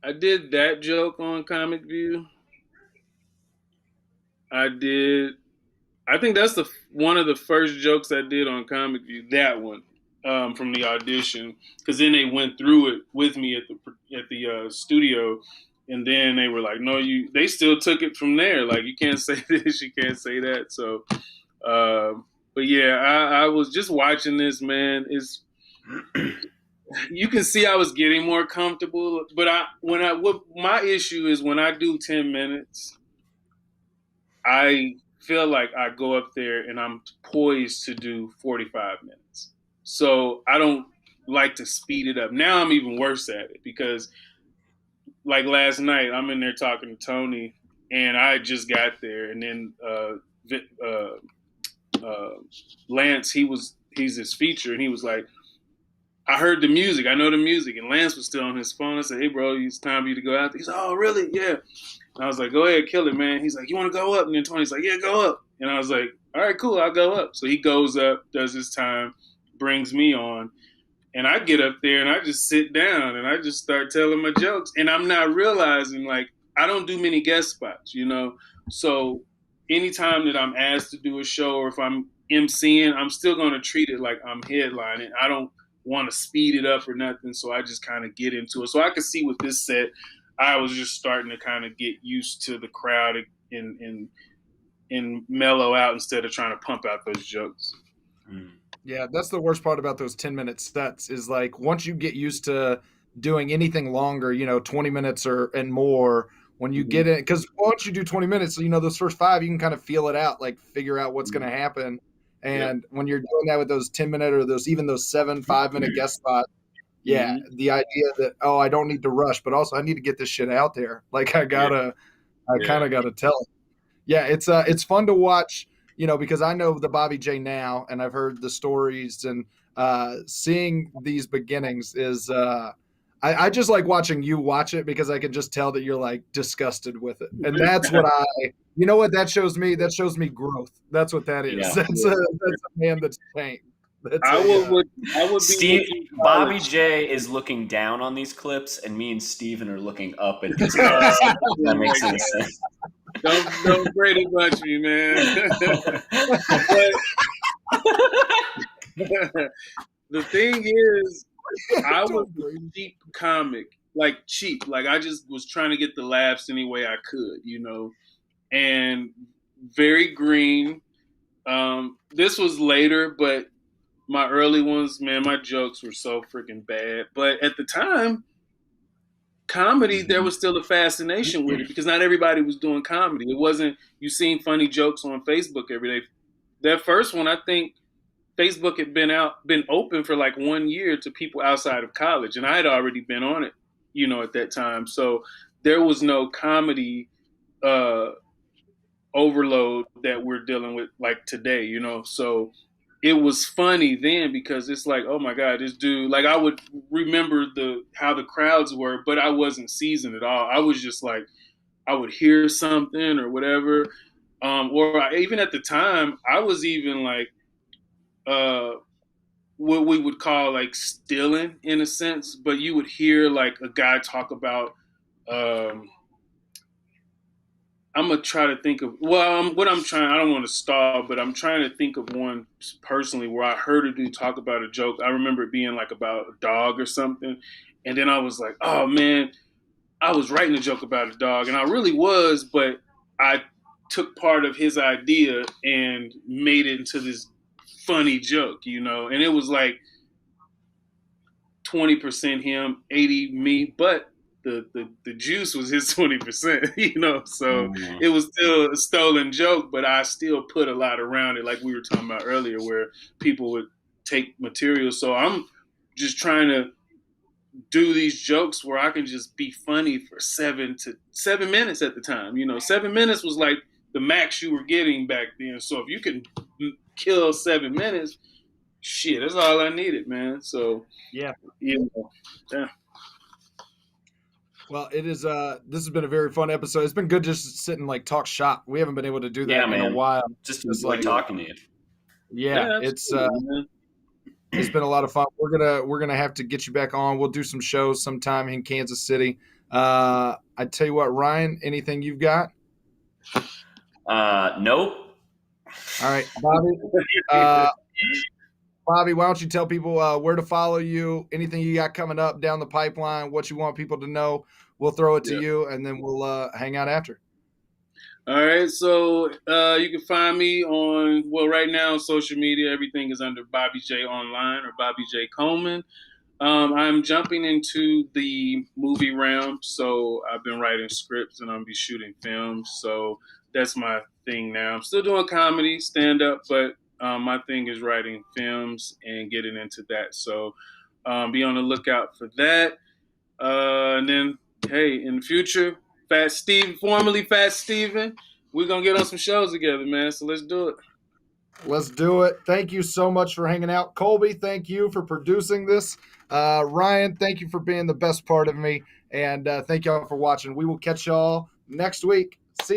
I did that joke on Comic View. I think that's one of the first jokes I did on Comic View. That one from the audition, because then they went through it with me at the studio, and then they were like, "No, they still took it from there. Like, you can't say this, you can't say that." So, but yeah, I was just watching this, man. You can see I was getting more comfortable, but what my issue is when I do 10 minutes, I feel like I go up there and I'm poised to do 45 minutes. So I don't like to speed it up. Now I'm even worse at it because, like last night, I'm in there talking to Tony, and I just got there, and then Lance, he's his feature, and he was like, I heard the music. I know the music. And Lance was still on his phone. I said, "Hey, bro, it's time for you to go out there." He said, "Oh, really? Yeah." And I was like, "Go ahead, kill it, man." He's like, "You want to go up?" And then Tony's like, "Yeah, go up." And I was like, "All right, cool. I'll go up." So he goes up, does his time, brings me on. And I get up there and I just sit down and I just start telling my jokes. And I'm not realizing, like, I don't do many guest spots, you know? So anytime that I'm asked to do a show or if I'm emceeing, I'm still going to treat it like I'm headlining. I don't want to speed it up or nothing. So I just kind of get into it. So I could see with this set, I was just starting to kind of get used to the crowd and mellow out instead of trying to pump out those jokes. Yeah, that's the worst part about those 10-minute sets is like once you get used to doing anything longer, 20 minutes and more, when you get in, because once you do 20 minutes, those first 5, you can kind of feel it out, like figure out what's going to happen. And when you're doing that with those 10-minute or those 7 5-minute guest spots, the idea that, I don't need to rush, but also I need to get this shit out there. Like I kind of gotta tell it. Yeah, it's fun to watch because I know the Bobby J now, and I've heard the stories, and seeing these beginnings is I just like watching you watch it, because I can just tell that you're like disgusted with it, and that's what what that shows me. That shows me growth. That's what that is. Yeah. That's a man that's changed. I would Steve, Bobby J is looking down on these clips, and me and Steven are looking up at these clips. That makes any sense. Don't Brady Bunch me, man. The thing is, I was a cheap comic, like cheap. Like I just was trying to get the laughs any way I could, and very green. This was later, but my early ones, man, my jokes were so freaking bad. But at the time, comedy, there was still a fascination with it, because not everybody was doing comedy. It wasn't you seeing funny jokes on Facebook every day. That first one, I think Facebook had been open for like 1 year to people outside of college, and I had already been on it, at that time. So there was no comedy overload that we're dealing with like today, So it was funny then, because it's like, oh my God, this dude, like I would remember how the crowds were, but I wasn't seasoned at all. I was just like, I would hear something or whatever. Even at the time, I was even like, what we would call like stealing in a sense, but you would hear like a guy talk about, I'm going to try to think of, I don't want to stall, but I'm trying to think of one personally where I heard a dude talk about a joke. I remember it being like about a dog or something. And then I was like, oh man, I was writing a joke about a dog, and I really was, but I took part of his idea and made it into this funny joke, and it was like 20% him, 80 me, but the juice was his 20%, so it was still a stolen joke, but I still put a lot around it, like we were talking about earlier, where people would take material. So I'm just trying to do these jokes where I can just be funny for 7 minutes at the time. 7 minutes was like the max you were getting back then. So if you can kill 7 minutes, shit, that's all I needed, man. So yeah. Well, it is. This has been a very fun episode. It's been good just to sit and like talk shop. We haven't been able to do that in a while. Just like talking to you. Yeah, it's been a lot of fun. We're gonna have to get you back on. We'll do some shows sometime in Kansas City. I tell you what, Ryan, anything you've got? Nope. All right, Bobby. Bobby, why don't you tell people where to follow you, anything you got coming up down the pipeline, what you want people to know. We'll throw it to you, and then we'll hang out after. All right, so you can find me right now on social media. Everything is under Bobby J Online or Bobby J Coleman. I'm jumping into the movie realm, so I've been writing scripts and I'm be shooting films. So that's my thing now. I'm still doing comedy, stand-up, but my thing is writing films and getting into that. So be on the lookout for that. And then, hey, in the future, Fat Steve, formerly Fat Steven, we're going to get on some shows together, man. So let's do it. Let's do it. Thank you so much for hanging out. Colby, thank you for producing this. Ryan, thank you for being the best part of me. And thank y'all for watching. We will catch y'all next week. See you later.